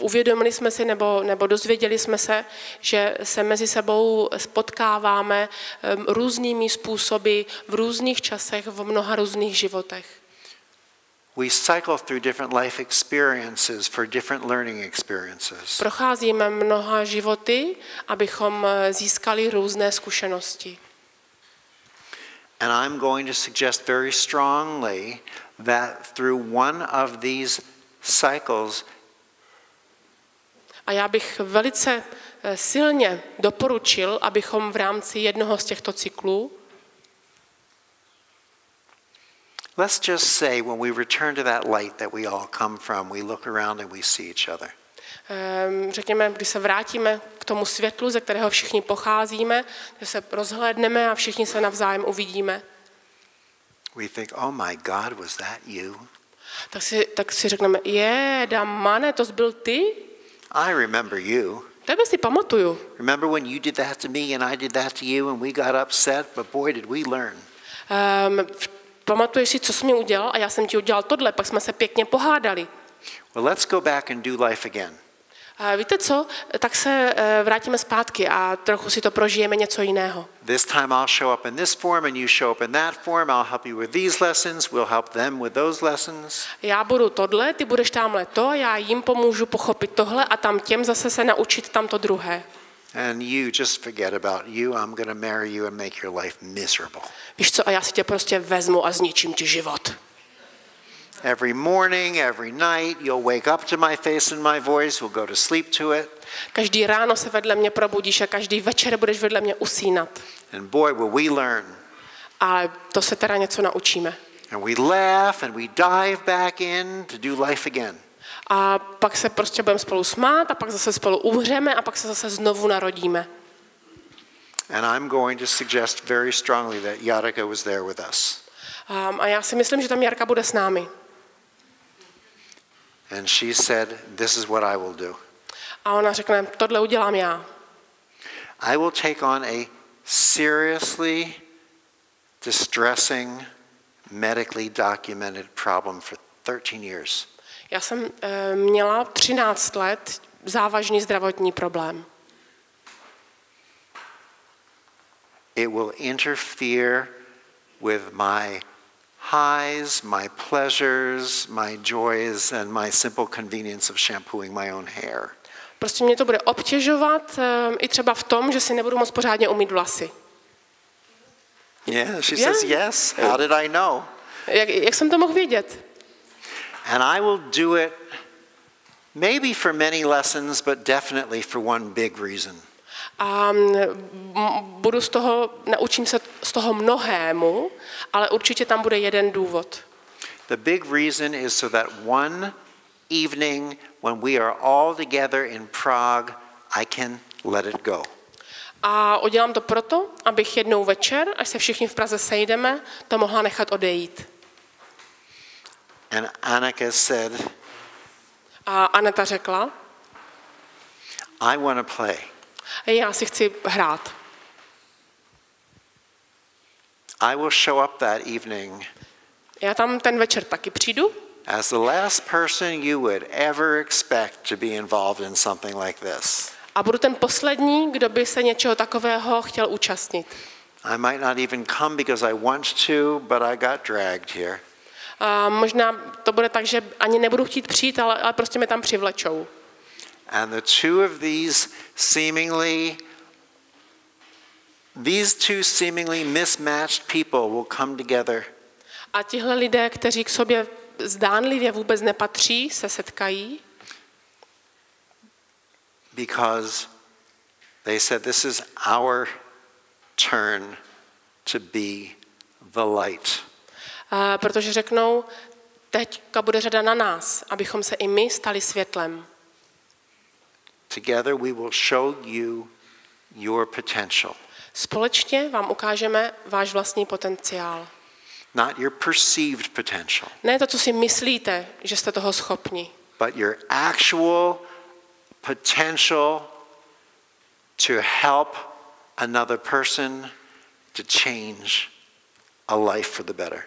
Uvědomili jsme si nebo dozvěděli jsme se, že se mezi sebou potkáváme různými způsoby v různých časech, v mnoha různých životech. We cycle through different life experiences for different learning experiences. Procházíme mnoha životy, abychom získali různé zkušenosti. And I'm going to suggest very strongly that through one of these cycles, a já bych velice silně doporučil, abychom v rámci jednoho z těchto cyklů let's just say when we return to that light that we all come from, we look around and we see each other. Řekněme, když se vrátíme k tomu světlu, ze kterého všichni pocházíme, že se rozhlédneme a všichni se navzájem uvidíme. We think, oh my God, was that you? Tak si řekneme, Damane, to byl ty? I remember you. Tebe si pamatuju. Remember when you did that to me and I did that to you and we got upset, but boy did we learn. Pamatuješ si, co jsi mi udělal a já jsem ti udělal tohle, pak jsme se pěkně pohádali. Well, let's go back and do life again. Víte co? Tak se vrátíme zpátky a trochu si to prožijeme něco jiného. This time I'll show up in this form and you show up in that form. I'll help you with these lessons. We'll help them with those lessons. Já budu tohle, ty budeš tamhle to, já jim pomůžu pochopit tohle a tam těm zase se naučit tamto druhé. And you just forget about you. I'm going to marry you and make your life miserable. Víš co? A já si tě prostě vezmu a zničím ti život. Every morning, every night, you'll wake up to my face and my voice. We'll go to sleep to it. Každý ráno se vedle mě probudíš a každý večer budeš vedle mě usínat. And boy, will we learn. A to se teda něco naučíme. And we laugh and we dive back in to do life again. A pak se prostě budeme spolu smát a pak zase spolu umřeme a pak se zase znovu narodíme. And I'm going to suggest very strongly that Yarika was there with us. A já si myslím, že tam Jarka bude s námi. And she said, this is what I will do. A ona řekne, tohle udělám já. I will take on a seriously distressing, medically documented problem for 13 years. Já jsem měla 13 let závažný zdravotní problém. it will interfere with my highs, my pleasures, my joys, and my simple convenience of shampooing my own hair. Prostě mě to bude obtěžovat i třeba v tom, že si nebudu moc pořádně umýt vlasy. Yeah, she says yes. How did I know? Jak jsem to mohl vědět? And I will do it maybe for many lessons, but definitely for one big reason. A naučím se z toho mnohému, ale určitě tam bude jeden důvod. The big reason is so that one evening when we are all together in Prague, I can let it go. A udělám to proto, abych jednou večer, až se všichni v Praze sejdeme, to mohla nechat odejít. And Annika said, A Aneta řekla, I want to play. Já si chci hrát. I will show up that evening Já tam ten večer taky přijdu. as the last person you would ever expect to be involved in something like this. A budu ten poslední, kdo by se něčeho takového chtěl účastnit. I might not even come because I want to, but I got dragged here. A možná to bude tak, že ani nebudu chtít přijít, ale prostě mě tam přivlečou. And the two seemingly mismatched people will come together. A tihle lidé, kteří k sobě zdánlivě vůbec nepatří, se setkají. Because they said this is our turn to be the light. Protože řeknou, teďka bude řada na nás, abychom se i my stali světlem. Together we will show you your potential. Společně vám ukážeme váš vlastní potenciál. Not your perceived potential. Ne to, co si myslíte, že jste toho schopni. But your actual potential to help another person to change a life for the better.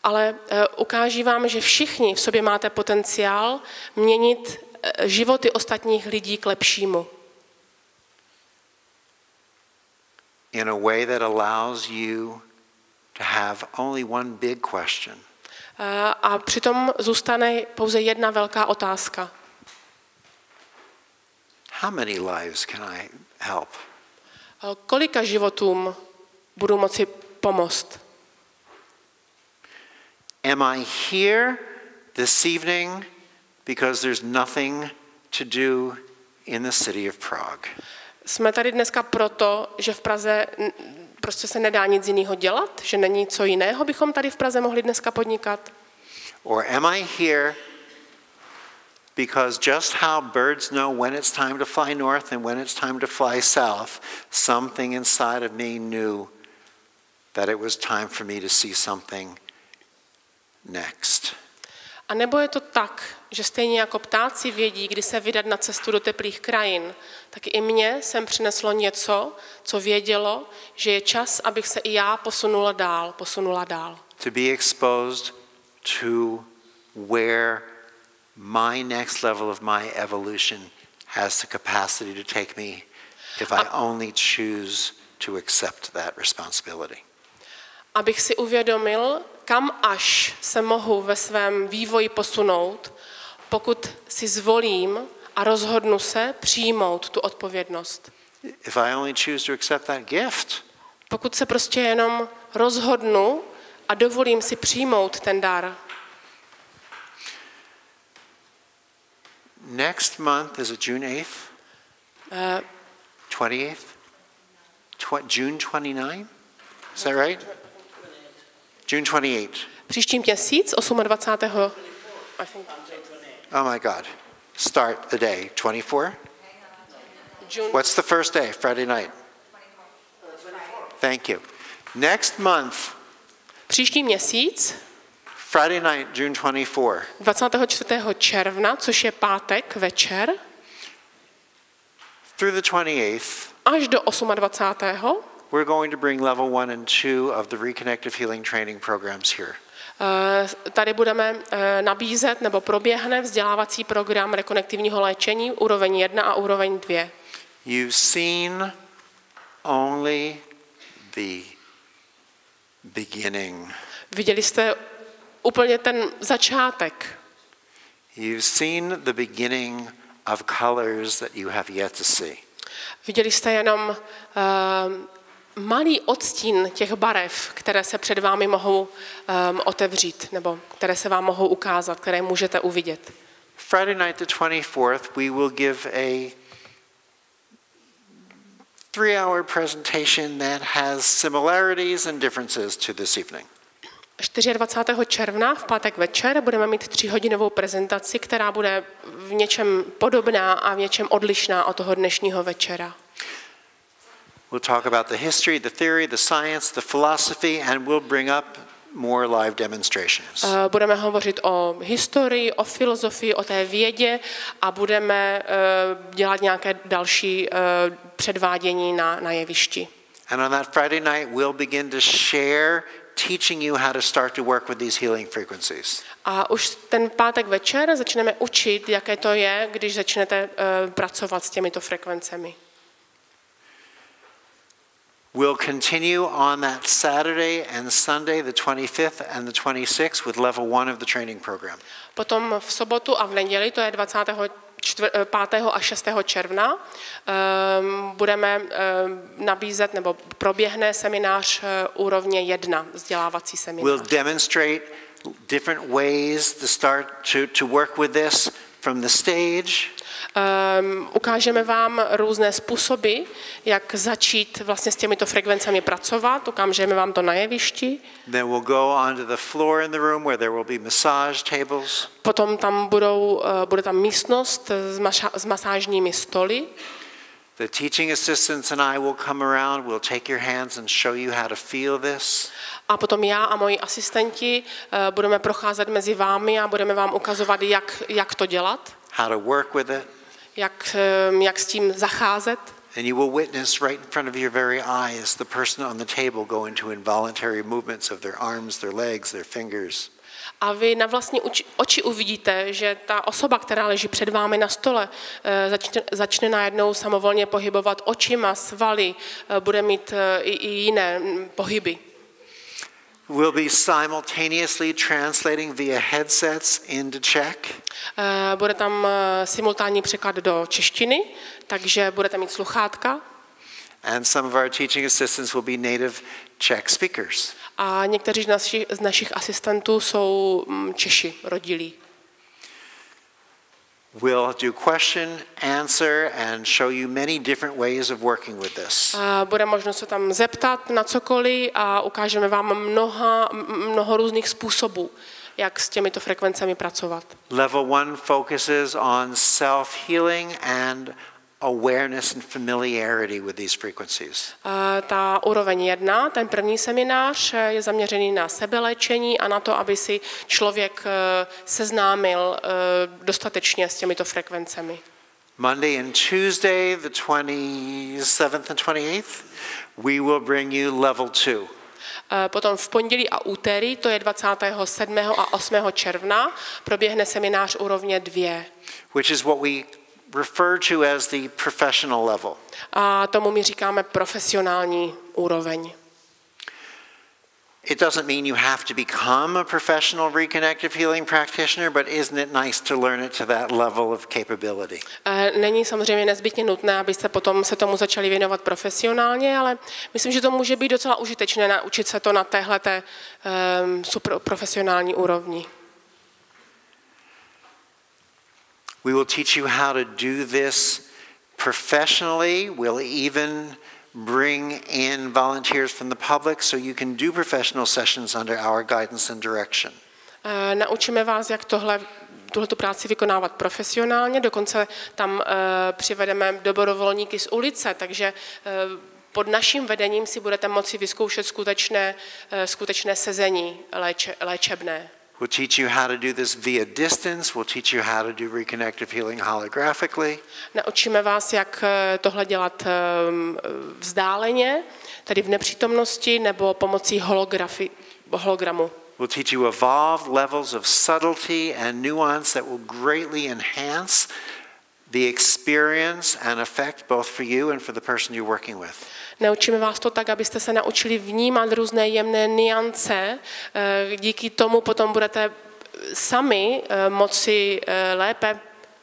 Ale ukáží vám, že všichni v sobě máte potenciál měnit životy ostatních lidí k lepšímu. In a way that allows you to have only one big question. A přitom zůstane pouze jedna velká otázka. How many lives can I help? Kolika životům budu moci pomoct? Am I here this evening because there's nothing to do in the city of Prague? Jsme tady dneska proto, že v Praze prostě se nedá nic jiného dělat, že není co jiného bychom tady v Praze mohli dneska podnikat? Or am I here because just how birds know when it's time to fly north and when it's time to fly south, something inside of me knew that it was time for me to see something next. A nebo je to tak, že stejně jako ptáci vědí, kdy se vydat na cestu do teplých krajin, tak i mě sem přineslo něco, co vědělo, že je čas, abych se i já posunula dál. To be exposed to where my next level of my evolution has the capacity to take me if I only choose to accept that responsibility. Abych si uvědomil, kam až se mohu ve svém vývoji posunout, pokud si zvolím a rozhodnu se přijmout tu odpovědnost. If I only choose to accept that gift. Pokud se prostě jenom rozhodnu a dovolím si přijmout ten dar. Next month is it June 8th? 28th? June 29th? Is that right? June 28th. Příští měsíc, 28. Oh my God. Start the day. 24? June. What's the first day? Friday night. Thank you. Next month. Příští měsíc. Friday night, June 24. 24. června, což je pátek večer. Through the 28th. Až do 28. We're going to bring level 1 and 2 of the Reconnective healing training programs here. Tady budeme nabízet nebo proběhne vzdělávací program rekonektivního léčení úroveň 1 a úroveň 2. You've seen only the beginning. Viděli jste úplně ten začátek. You've seen the beginning of colors that you have yet to see. Viděli jste jenom malý odstín těch barev, které se před vámi mohou otevřít, nebo které se vám mohou ukázat, které můžete uvidět. Friday night the 24th, we will give a 3-hour presentation that has similarities and differences to this evening. 24. června v pátek večer budeme mít 3hodinovou prezentaci, která bude v něčem podobná a v něčem odlišná od toho dnešního večera. We'll talk about the history, the theory, the science, the philosophy, and we'll bring up more live demonstrations. Budeme hovořit o historii, o filozofii, o té vědě a budeme dělat nějaké další předvádění na jevišti. And on that Friday night, we'll begin to share teaching you how to start to work with these healing frequencies. A už ten pátek večer začneme učit, jaké to je, když začnete pracovat s těmito frekvencemi. We'll continue on that Saturday and Sunday, the 25th and the 26th, with level 1 of the training program. Potom v sobotu a v neděli, to je 25. a 6. června, budeme nabízet, nebo proběhne seminář úrovně 1, vzdělávací seminář. We'll demonstrate different ways to start to work with this from the stage. Ukážeme vám různé způsoby, jak začít vlastně s těmito frekvencemi pracovat. Ukážeme vám to na jevišti. Then we'll go onto the floor in the room where there will be massage tables. Potom tam bude tam místnost s masážními stoly. The teaching assistants and I will come around. We'll take your hands and show you how to feel this. A potom já a moji asistenti budeme procházet mezi vámi a budeme vám ukazovat, jak to dělat. How to work with it. Jak s tím zacházet. And you will witness right in front of your very eyes the person on the table go into involuntary movements of their arms, their legs, their fingers. A vy na vlastní oči uvidíte, že ta osoba, která leží před vámi na stole, začne najednou samovolně pohybovat očima, svaly, bude mít i jiné pohyby. We'll be simultaneously translating via headsets into Czech. Bude tam simultánní překlad do češtiny, takže budete mít sluchátka. And some of our teaching assistants will be native Czech speakers. A někteří z našich asistentů jsou Češi, rodilí. We'll do question, answer, and show you many different ways of working with this. Bude možno se tam zeptat na cokoliv a ukážeme vám mnoho různých způsobů, jak s těmito frekvencemi pracovat. Level 1 focuses on self-healing and awareness and familiarity with these frequencies. Ta úroveň 1, ten první seminář, je zaměřený na sebeléčení a na to, aby si člověk seznámil dostatečně s těmito frekvencemi. Monday and Tuesday, the 27th and 28th, we will bring you level 2. Potom v pondělí a úterý, to je 27. a 8. června, proběhne seminář úrovně 2. Which is what we refer to as the professional level. A tomu my říkáme profesionální úroveň. It doesn't mean you have to become a professional reconnective healing practitioner, but isn't it nice to learn it to that level of capability? Není samozřejmě nezbytně nutné, abyste potom se tomu začali věnovat profesionálně, ale myslím, že to může být docela užitečné naučit se to na téhleté super profesionální úrovni. We will teach you how to do this professionally. We'll even bring in volunteers from the public so you can do professional sessions under our guidance and direction. Naučíme vás, jak tuhletu práci vykonávat profesionálně, dokonce tam přivedeme dobrovolníky z ulice, takže pod naším vedením si budete moci vyzkoušet skutečné sezení léčebné. We'll teach you how to do this via distance. We'll teach you how to do reconnective healing holographically. Naučíme vás, jak tohle dělat vzdáleně, tedy v nepřítomnosti nebo pomocí hologramu. We'll teach you evolved levels of subtlety and nuance that will greatly enhance the experience and effect both for you and for the person you're working with. Naučíme vás to tak, abyste se naučili vnímat různé jemné nuance. Díky tomu potom budete sami moci lépe,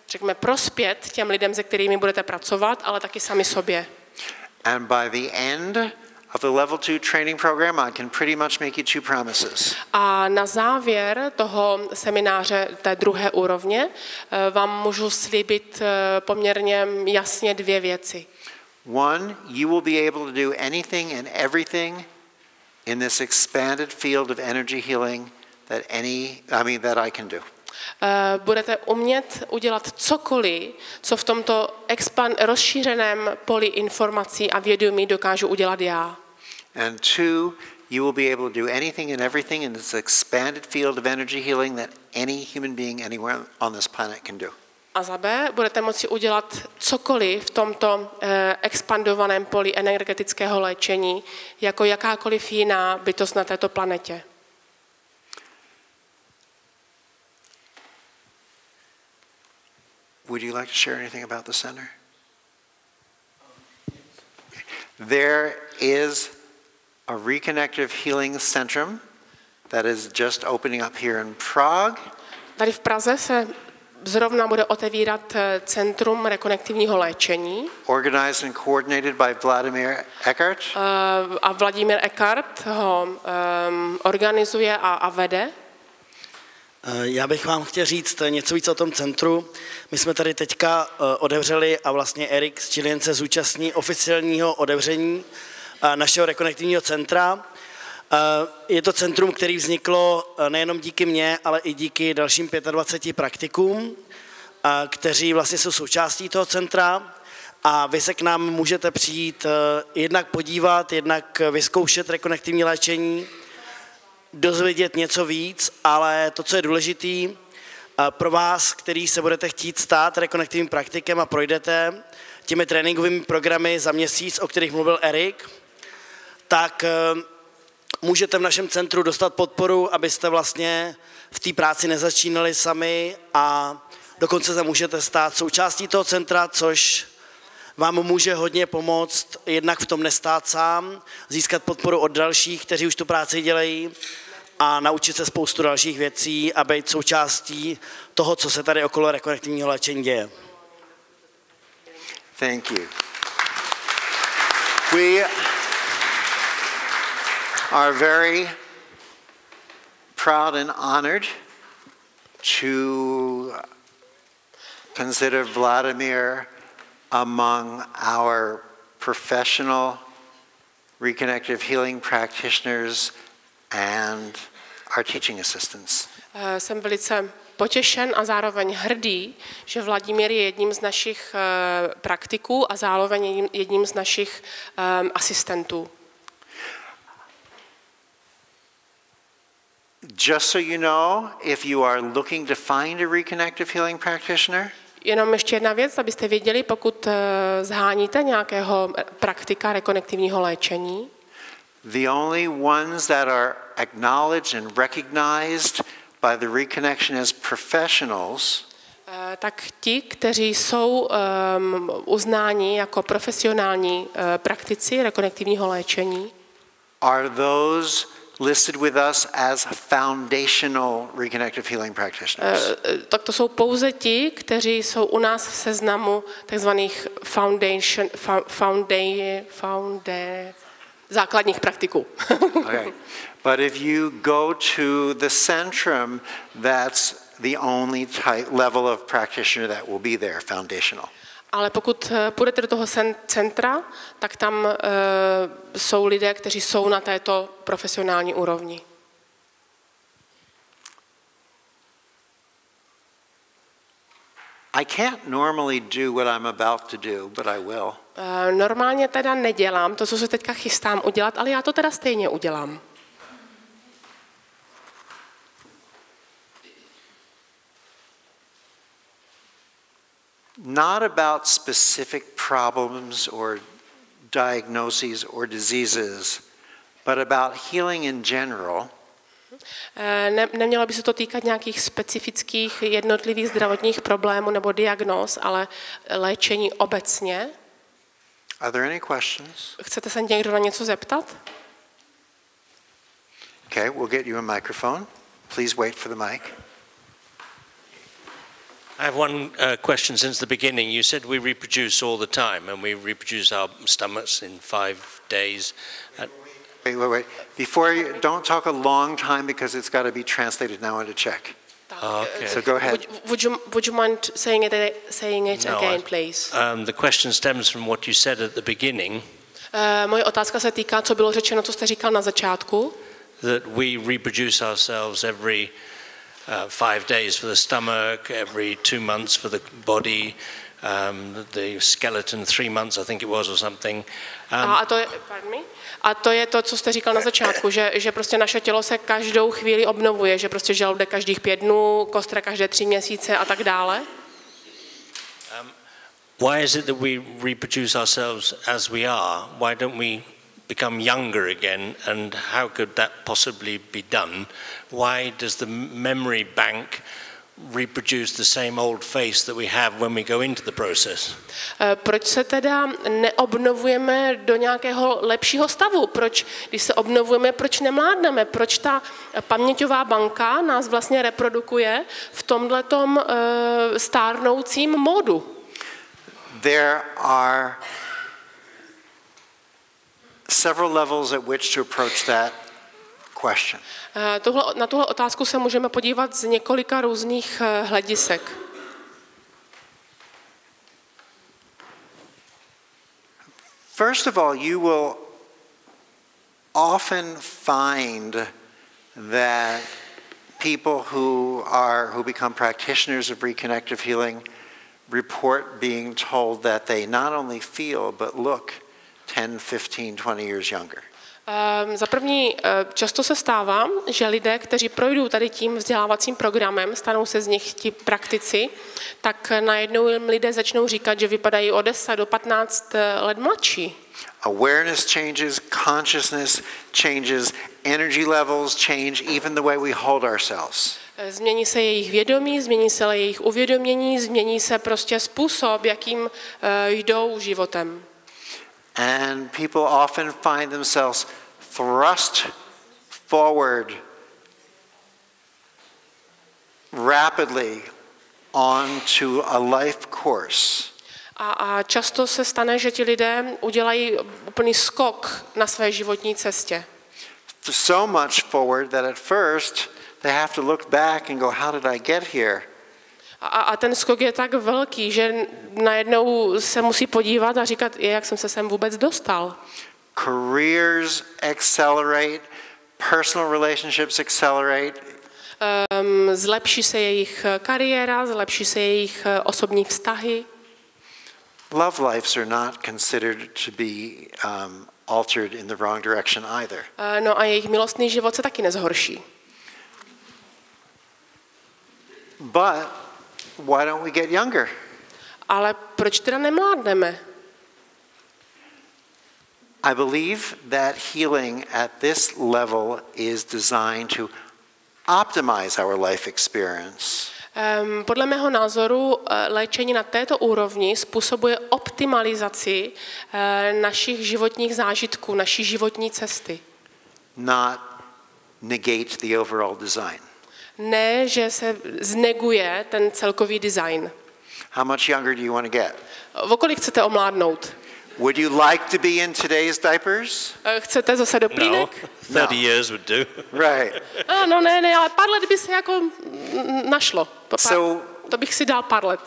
řekněme, prospět těm lidem, se kterými budete pracovat, ale taky sami sobě. And by the end of the level 2 training program, I can pretty much make you 2 promises. A na závěr toho semináře té druhé úrovně vám můžu slíbit poměrně jasně 2 věci. One, you will be able to do anything and everything in this expanded field of energy healing that I can do. Budete umět udělat cokoliv, co v tomto rozšířeném poli informací a vědomí dokážu udělat já. And 2, you will be able to do anything and everything in this expanded field of energy healing that any human being anywhere on this planet can do. A za B, budete moci udělat cokoliv v tomto expandovaném poli energetického léčení, jako jakákoliv jiná bytost na této planetě. Would you like to share anything about the center? There is a Reconnective Healing Centrum that is just opening up here in Prague. Tady v Praze se zrovna bude otevírat Centrum rekonektivního léčení. Organized and coordinated by Vladimir Eckhart. A Vladimír Eckhart ho organizuje a vede. Já bych vám chtěl říct něco víc o tom centru. My jsme tady teďka otevřeli a vlastně Eric z Chilien se zúčastní oficiálního otevření našeho rekonektivního centra. Je to centrum, které vzniklo nejenom díky mně, ale i díky dalším 25 praktikům, kteří vlastně jsou součástí toho centra. A vy se k nám můžete přijít jednak podívat, jednak vyzkoušet rekonektivní léčení, dozvědět něco víc, ale to, co je důležité pro vás, který se budete chtít stát rekonektivním praktikem a projdete těmi tréninkovými programy za měsíc, o kterých mluvil Eric, tak můžete v našem centru dostat podporu, abyste vlastně v té práci nezačínali sami a dokonce se můžete stát součástí toho centra, což vám může hodně pomoct jednak v tom nestát sám, získat podporu od dalších, kteří už tu práci dělají a naučit se spoustu dalších věcí a být součástí toho, co se tady okolo rekonektivního léčení děje. Thank you. We are very proud and honored to consider Vladimir among our professional Reconnective healing practitioners and our teaching assistants. Jsem velice potěšen a zároveň hrdý, že Vladimír je jedním z našich praktiků a zároveň jedním z našich asistentů. Just so you know, if you are looking to find a Reconnective healing practitioner, jenom ještě jedna věc, abyste věděli, pokud zháníte nějakého praktika rekonektivního léčení, the only ones that are acknowledged and recognized by the Reconnection as professionals tak ti, kteří jsou uznáni jako profesionální praktici rekonektivního léčení, are those listed with us as foundational Reconnective healing practitioners. Tak to jsou pouze ti, kteří jsou u nás v seznamu takzvaných základních praktiků. Okay. But if you go to the centrum, that's the only level of practitioner that will be there, foundational. Ale pokud půjdete do toho centra, tak tam jsou lidé, kteří jsou na této profesionální úrovni. I can't normally do what I'm about to do, but I will. Normálně teda nedělám to, co se teďka chystám udělat, ale já to teda stejně udělám. Not about specific problems or diagnoses or diseases, but about healing in general. Nemělo by se to týkat nějakých specifických jednotlivých zdravotních problémů nebo diagnóz, ale léčení obecně. Are there any questions? Chcete se někdo na něco zeptat? Okay, we'll get you a microphone. Please wait for the mic. I have one question since the beginning. You said we reproduce all the time, and we reproduce our stomachs in 5 days. Wait. Before you, don't talk a long time because it's got to be translated now into Czech. Okay. So go ahead. Would you mind saying it again, please? The question stems from what you said at the beginning. Moje otázka se týká, co bylo řečeno, co jste říkal na začátku. That we reproduce ourselves every 5 days for the stomach, every 2 months for the body, the skeleton 3 months, I think it was, or something. A to je to, co jste říkal na začátku, že prostě naše tělo se každou chvíli obnovuje, že prostě žaludek každých 5 dnů, kostra každé 3 měsíce a tak dále. Why is it that we reproduce ourselves as we are? Why don't we become younger again, and how could that possibly be done? Why does the memory bank reproduce the same old face that we have when we go into the process? Proč se teda neobnovujeme do nějakého lepšího stavu? Proč, když se obnovujeme, proč nemládneme? Proč ta paměťová banka nás vlastně reprodukuje v tomhletom stárnoucím módu? There are several levels at which to approach that question. Na tuhle otázku se můžeme podívat z několika různých hledisek. First of all, you will often find that people who become practitioners of reconnective healing report being told that they not only feel but look 10, 15, 20 years younger. Za první, často se stává, že lidé, kteří projdou tady tím vzdělávacím programem, stanou se z nich ti praktici, tak najednou jim lidé začnou říkat, že vypadají o 10 do 15 let mladší. Awareness changes, consciousness changes, energy levels change, even the way we hold ourselves. Změní se jejich vědomí, změní se jejich uvědomění, změní se prostě způsob, jakým jdou životem. And people often find themselves thrust forward rapidly onto a life course. A často se stane, že ti lidé udělají úplný skok na své životní cestě. So much forward that at first they have to look back and go, how did I get here? A ten skok je tak velký, že najednou se musí podívat a říkat, jak jsem se sem vůbec dostal. Careers accelerate, personal relationships accelerate. Zlepší se jejich kariéra, zlepší se jejich osobní vztahy. Love lives are not considered to be altered in the wrong direction either. No a jejich milostný život se taky nezhorší. But why don't we get younger? Ale proč teda nemládneme? I believe that healing at this level is designed to optimize our life experience. Podle mého názoru léčení na této úrovni způsobuje optimalizaci našich životních zážitků, naší životní cesty. Not negate the overall design. Ne, že se zneguje ten celkový design. How much younger do you want to get? O kolik chcete omládnout? Would you like to be in today's diapers? Chcete zase do plínek? No, 30 years would do. Right. No ne, ale pár let by se jako našlo. To bych si dal pár let.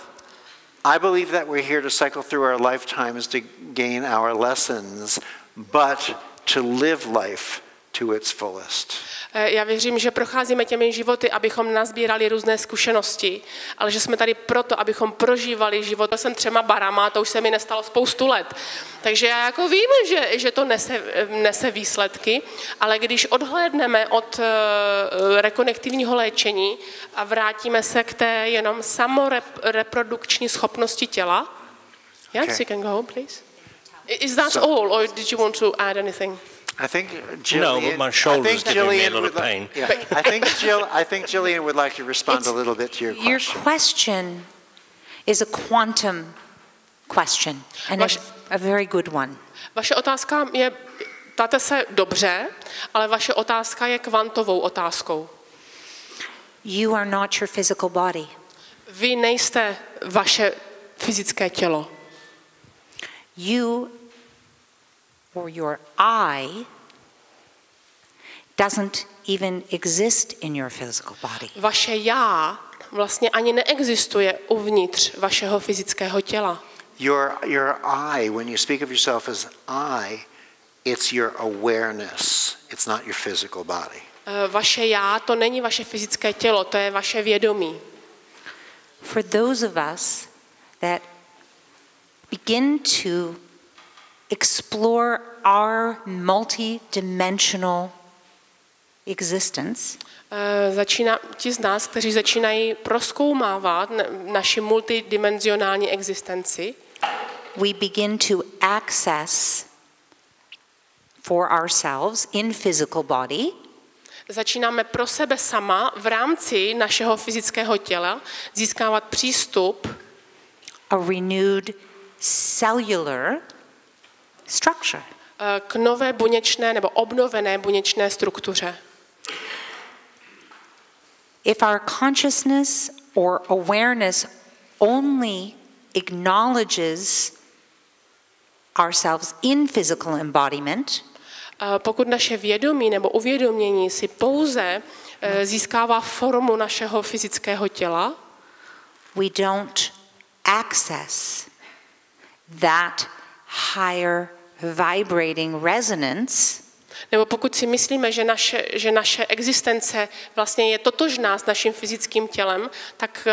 I believe that we're here to cycle through our lifetimes to gain our lessons, but to live life to its fullest. Já věřím, že procházíme těmi životy, abychom nazbírali různé zkušenosti, ale že jsme tady proto, abychom prožívali život. Já jsem 3 barama, to už se mi nestalo spoustu let. Takže já jako vím, že to nese výsledky, ale když odhlédneme od rekonektivního léčení a vrátíme se k té jenom samoreprodukční schopnosti těla. Yes, you can go, please. Is that all, or did you want to add anything? I think Jillian. No, but my shoulder's giving me a lot of pain. I think Jillian would like to respond a little bit to your question. Your question is a quantum question, and a very good one. Vaše otázka je, ptáte se dobře, ale vaše otázka je kvantovou otázkou. You are not your physical body. Vy nejste vaše fyzické tělo. You or your I doesn't even exist in your physical body. Vaše já vlastně ani neexistuje uvnitř vašeho fyzického těla. Your I, when you speak of yourself as I, it's your awareness. It's not your physical body. Vaše já, to není vaše fyzické tělo, to je vaše vědomí. For those of us that begin to explore our multidimensional existence, Ti z nás, kteří začínají prozkoumávat naši multidimenzionální existenci, we begin to access for ourselves in physical body začínáme pro sebe sama v rámci našeho fyzického těla získávat přístup a renewed cellular structure. K nové buněčné nebo obnovené buněčné struktuře. If our consciousness or awareness only acknowledges ourselves in physical embodiment, pokud naše vědomí nebo uvědomění si pouze získává formu našeho fyzického těla, we don't access that higher vibrating resonance, nebo pokud si myslíme, že naše existence vlastně je totožná s naším fyzickým tělem, tak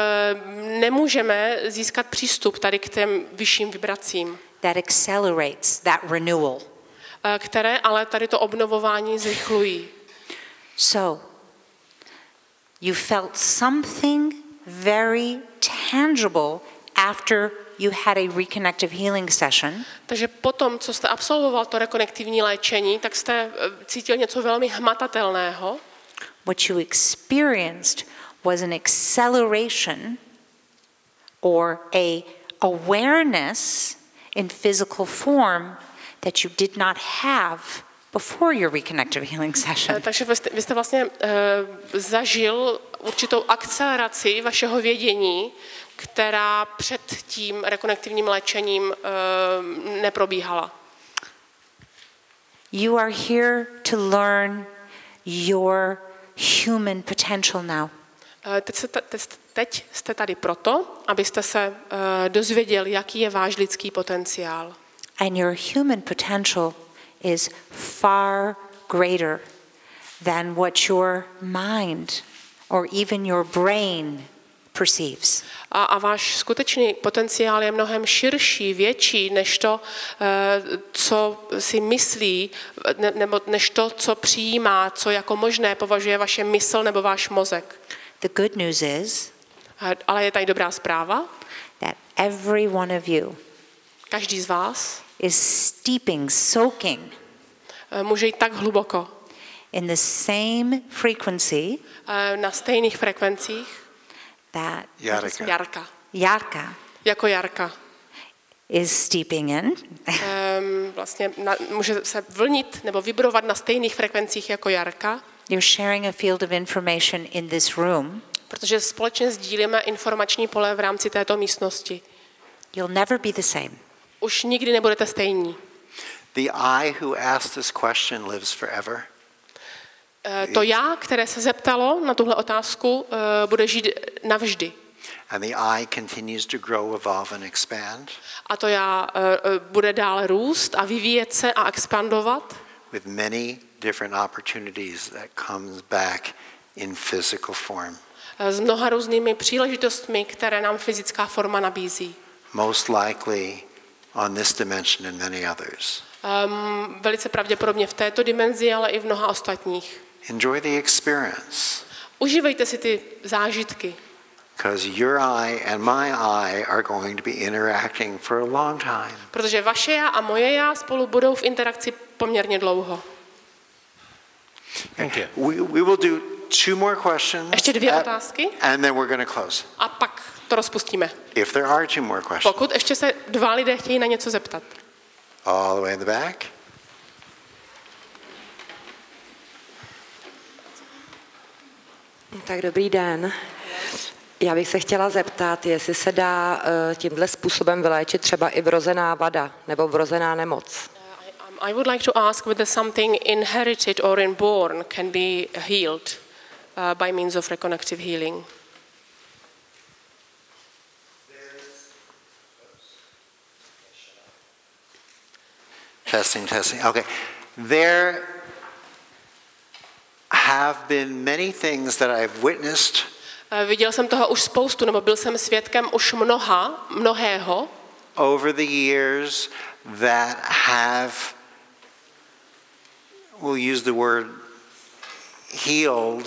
nemůžeme získat přístup tady k těm vyšším vibracím. That accelerates that renewal. Které ale tady to obnovování zrychlují. So, you felt something very tangible after you had a reconnective healing session. Takže potom, co jste absolvoval to rekonektivní léčení, tak jste cítil něco velmi hmatatelného. What you experienced was an acceleration or a awareness in physical form that you did not have before your reconnective healing session. Takže vy jste vlastně zažil určitou akceleraci vašeho vědění, která před tím rekonektivním léčením neprobíhala. You are here to learn your human potential now. Teď jste tady proto, abyste se dozvěděli, jaký je váš lidský potenciál. And your human potential is far greater than what your mind or even your brain perceives. A váš skutečný potenciál je mnohem širší, větší, než to, co si myslí, nebo než to, co přijímá, co jako možné považuje vaše mysl nebo váš mozek. The good news is, ale je tady dobrá zpráva, that every one of you každý z vás is steeping, soaking může jít tak hluboko in the same frequency na stejných frekvencích that Jarka. Jako Jarka. Is steeping in. Vlastně může se vlnit nebo vibrovat na stejných frekvencích jako Jarka. You're sharing a field of information in this room. Protože společně sdílíme informační pole v rámci této místnosti. You'll never be the same. Už nikdy nebudete stejní. The I who asked this question lives forever. To já, které se zeptalo na tuhle otázku, bude žít navždy. And the I continues to grow, evolve and expand. A to já bude dále růst a vyvíjet se a expandovat. With many different opportunities that comes back in physical form. S mnoha různými příležitostmi, které nám fyzická forma nabízí. Most likely on this dimension and many others. Velice pravděpodobně v této dimenzi, ale i v mnoha ostatních. Enjoy the experience. Užívejte si ty zážitky. Because your I and my I are going to be interacting for a long time. Protože vaše já a moje já spolu budou v interakci poměrně dlouho. Thank you. We will do 2 more questions. Ještě 2 otázky. And then we're going to close. A pak to rozpustíme. If there are 2 more questions. Pokud ještě se 2 lidé chtějí na něco zeptat. All the way in the back. Tak dobrý den. Já bych se chtěla zeptat, jestli se dá tímhle způsobem vyléčit třeba i vrozená vada nebo vrozená nemoc. I would like to ask whether something inherited or inborn can be healed by means of reconnective healing. Testing. Okay. There have been many things that I've witnessed. Viděl jsem toho už spoustu, nebo byl jsem svědkem už mnohého. Over the years that have, we'll use the word healed,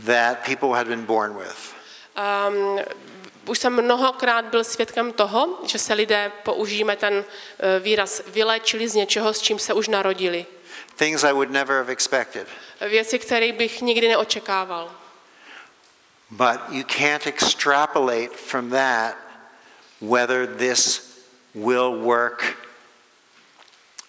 that people had been born with. Už jsem mnohokrát byl svědkem toho, že se lidé, použijeme ten výraz, vyléčili z něčeho, s čím se už narodili. Things I would never have expected. Věci, které bych nikdy neočekával. But you can't extrapolate from that whether this will work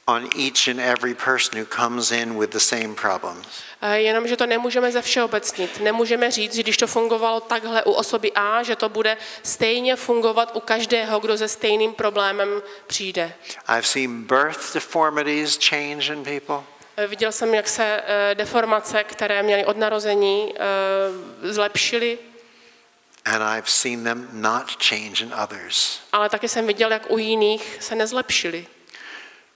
on each and every person who comes in with the same problems. Jenomže to nemůžeme ze všeobecnit. Nemůžeme říct, že když to fungovalo takhle u osoby A, že to bude stejně fungovat u každého, kdo se stejným problémem přijde. I've seen birth deformities change in people. Viděl jsem, jak se deformace, které měly od narození, zlepšily. And I've seen them not change in others. Ale taky jsem viděl, jak u jiných se nezlepšily.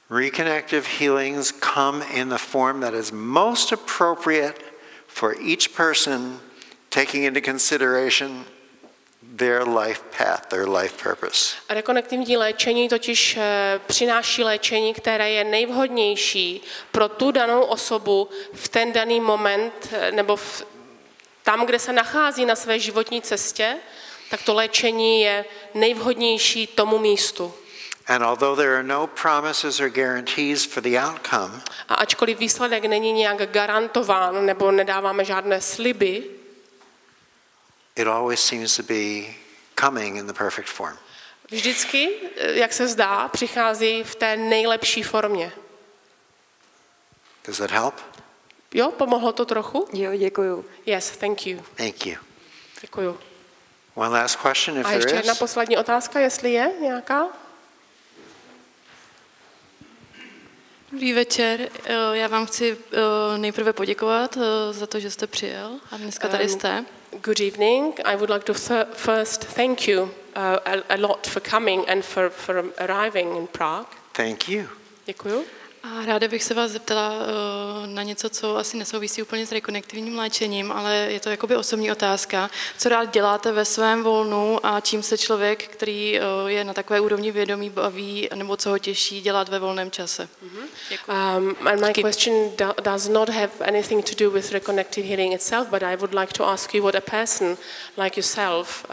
Reconnective healings come in the form that is most appropriate for each person, taking into consideration their life path, their life purpose. Rekonektivní léčení totiž přináší léčení, které je nejvhodnější pro tu danou osobu v ten daný moment, nebo tam, kde se nachází na své životní cestě, tak to léčení je nejvhodnější tomu místu. And although there are no promises or guarantees for the outcome, a ačkoliv výsledek není nějak garantován nebo nedáváme žádné sliby, it always seems to be coming in the perfect form. Vždycky, jak se zdá, přichází v té nejlepší formě. Does that help? Jo, pomohlo to trochu? Jo, děkuju. Yes, thank you. Thank you. Děkuju. One last question, if A there ještě jedna is. poslední otázka, jestli je nějaká? Dobrý večer, já vám chci nejprve poděkovat za to, že jste přijel a dneska tady jste. Good evening. I would like to first thank you a lot for coming and for arriving in Prague. Thank you. Děkuju. A ráda bych se vás zeptala na něco, co asi nesouvisí úplně s rekonektivním léčením, ale je to jakoby osobní otázka. Co rád děláte ve svém volnu a čím se člověk, který je na takové úrovni vědomí, baví, nebo co ho těší dělat ve volném čase? And my question does not have anything to do with reconnective healing itself, but I would like to ask you what a person like yourself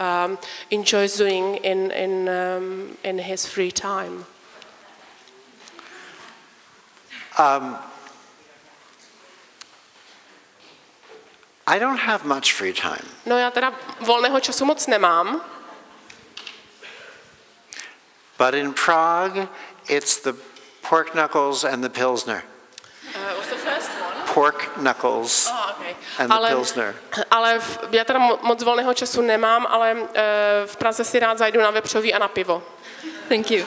enjoys doing in his free time. I don't have much free time. No, já teda volného času moc nemám. But in Prague, it's the pork knuckles and the Pilsner. What's the first one? Pork knuckles Okay. and the Pilsner. Ale já teda moc volného času nemám, ale v Praze si rád zajdu na vepřový a na pivo. Thank you.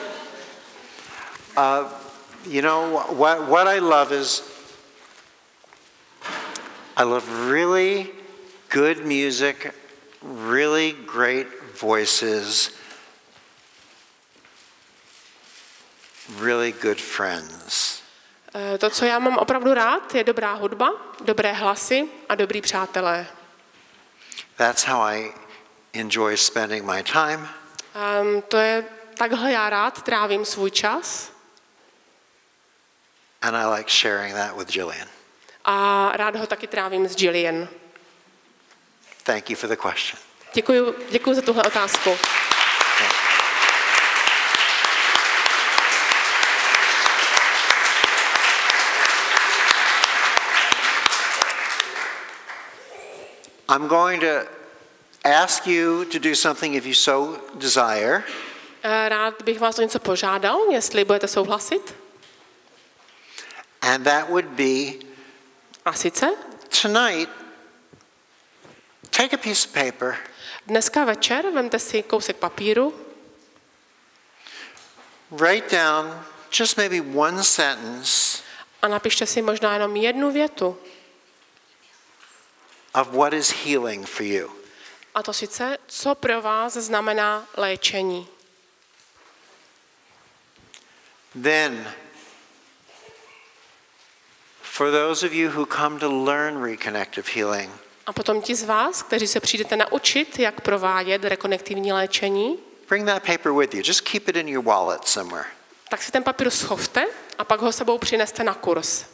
You know, what I love is, I love really good music, really great voices, really good friends. To, co já mám opravdu rád, je dobrá hudba, dobré hlasy a dobrý přátelé. That's how I enjoy spending my time. To je takhle já rád trávím svůj čas. And I like sharing that with Jillian. A rád ho taky trávím s Jillian. Thank you for the question. Děkuju za tuhle otázku. I'm going to ask you to do something if you so desire. Rád bych vás o něco požádal, jestli budete souhlasit. And that would be A sice tonight, take a piece of paper. dneska večer vemte si kousek papíru, Write down just maybe one sentence a napište si možná jenom jednu větu. of what is healing for you. A to sice, co pro vás znamená léčení. Then, for those of you who come to learn reconnective healing, A potom ti z vás, kteří se přijdete naučit, jak provádět rekonektivní léčení, bring that paper with you. Just keep it in your wallet somewhere. tak si ten papír schovte a pak ho sebou přineste na kurz.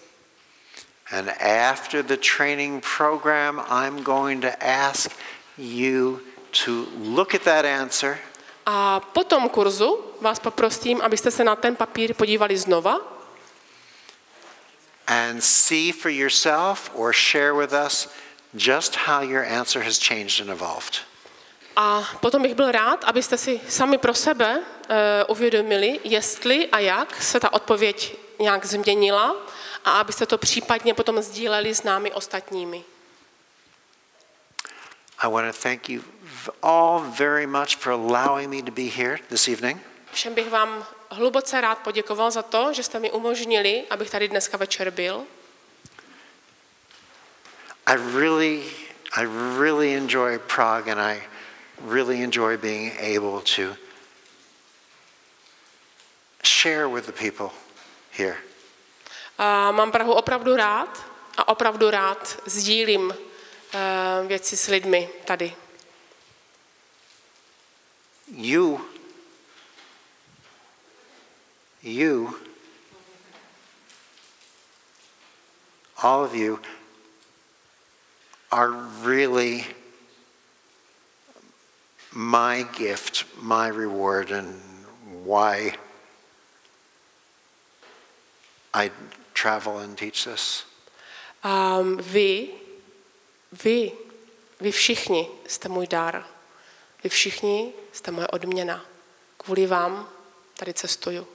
And after the training program, I'm going to ask you to look at that answer A po tom kurzu vás poprosím, abyste se na ten papír podívali znova and see for yourself or share with us just how your answer has changed and evolved. a potom bych byl rád, abyste si sami pro sebe uvědomili, jestli a jak se ta odpověď nějak změnila a abyste to případně potom sdíleli s námi ostatními. I want to thank you all very much for allowing me to be here this evening. Všem bych vám hluboce rád poděkoval za to, že jste mi umožnili, abych tady dneska večer byl. I really enjoy Prague, and I really enjoy being able to share with the people here. A mám Prahu opravdu rád a opravdu rád sdílím věci s lidmi tady. You, all of you are really my gift, my reward, and why I travel and teach this. Vy všichni jste můj dar. Vy všichni jste moje odměna. Kvůli vám tady cestuju.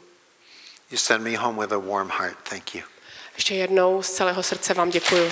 You send me home with a warm heart. Thank you. Ještě jednou z celého srdce vám děkuju.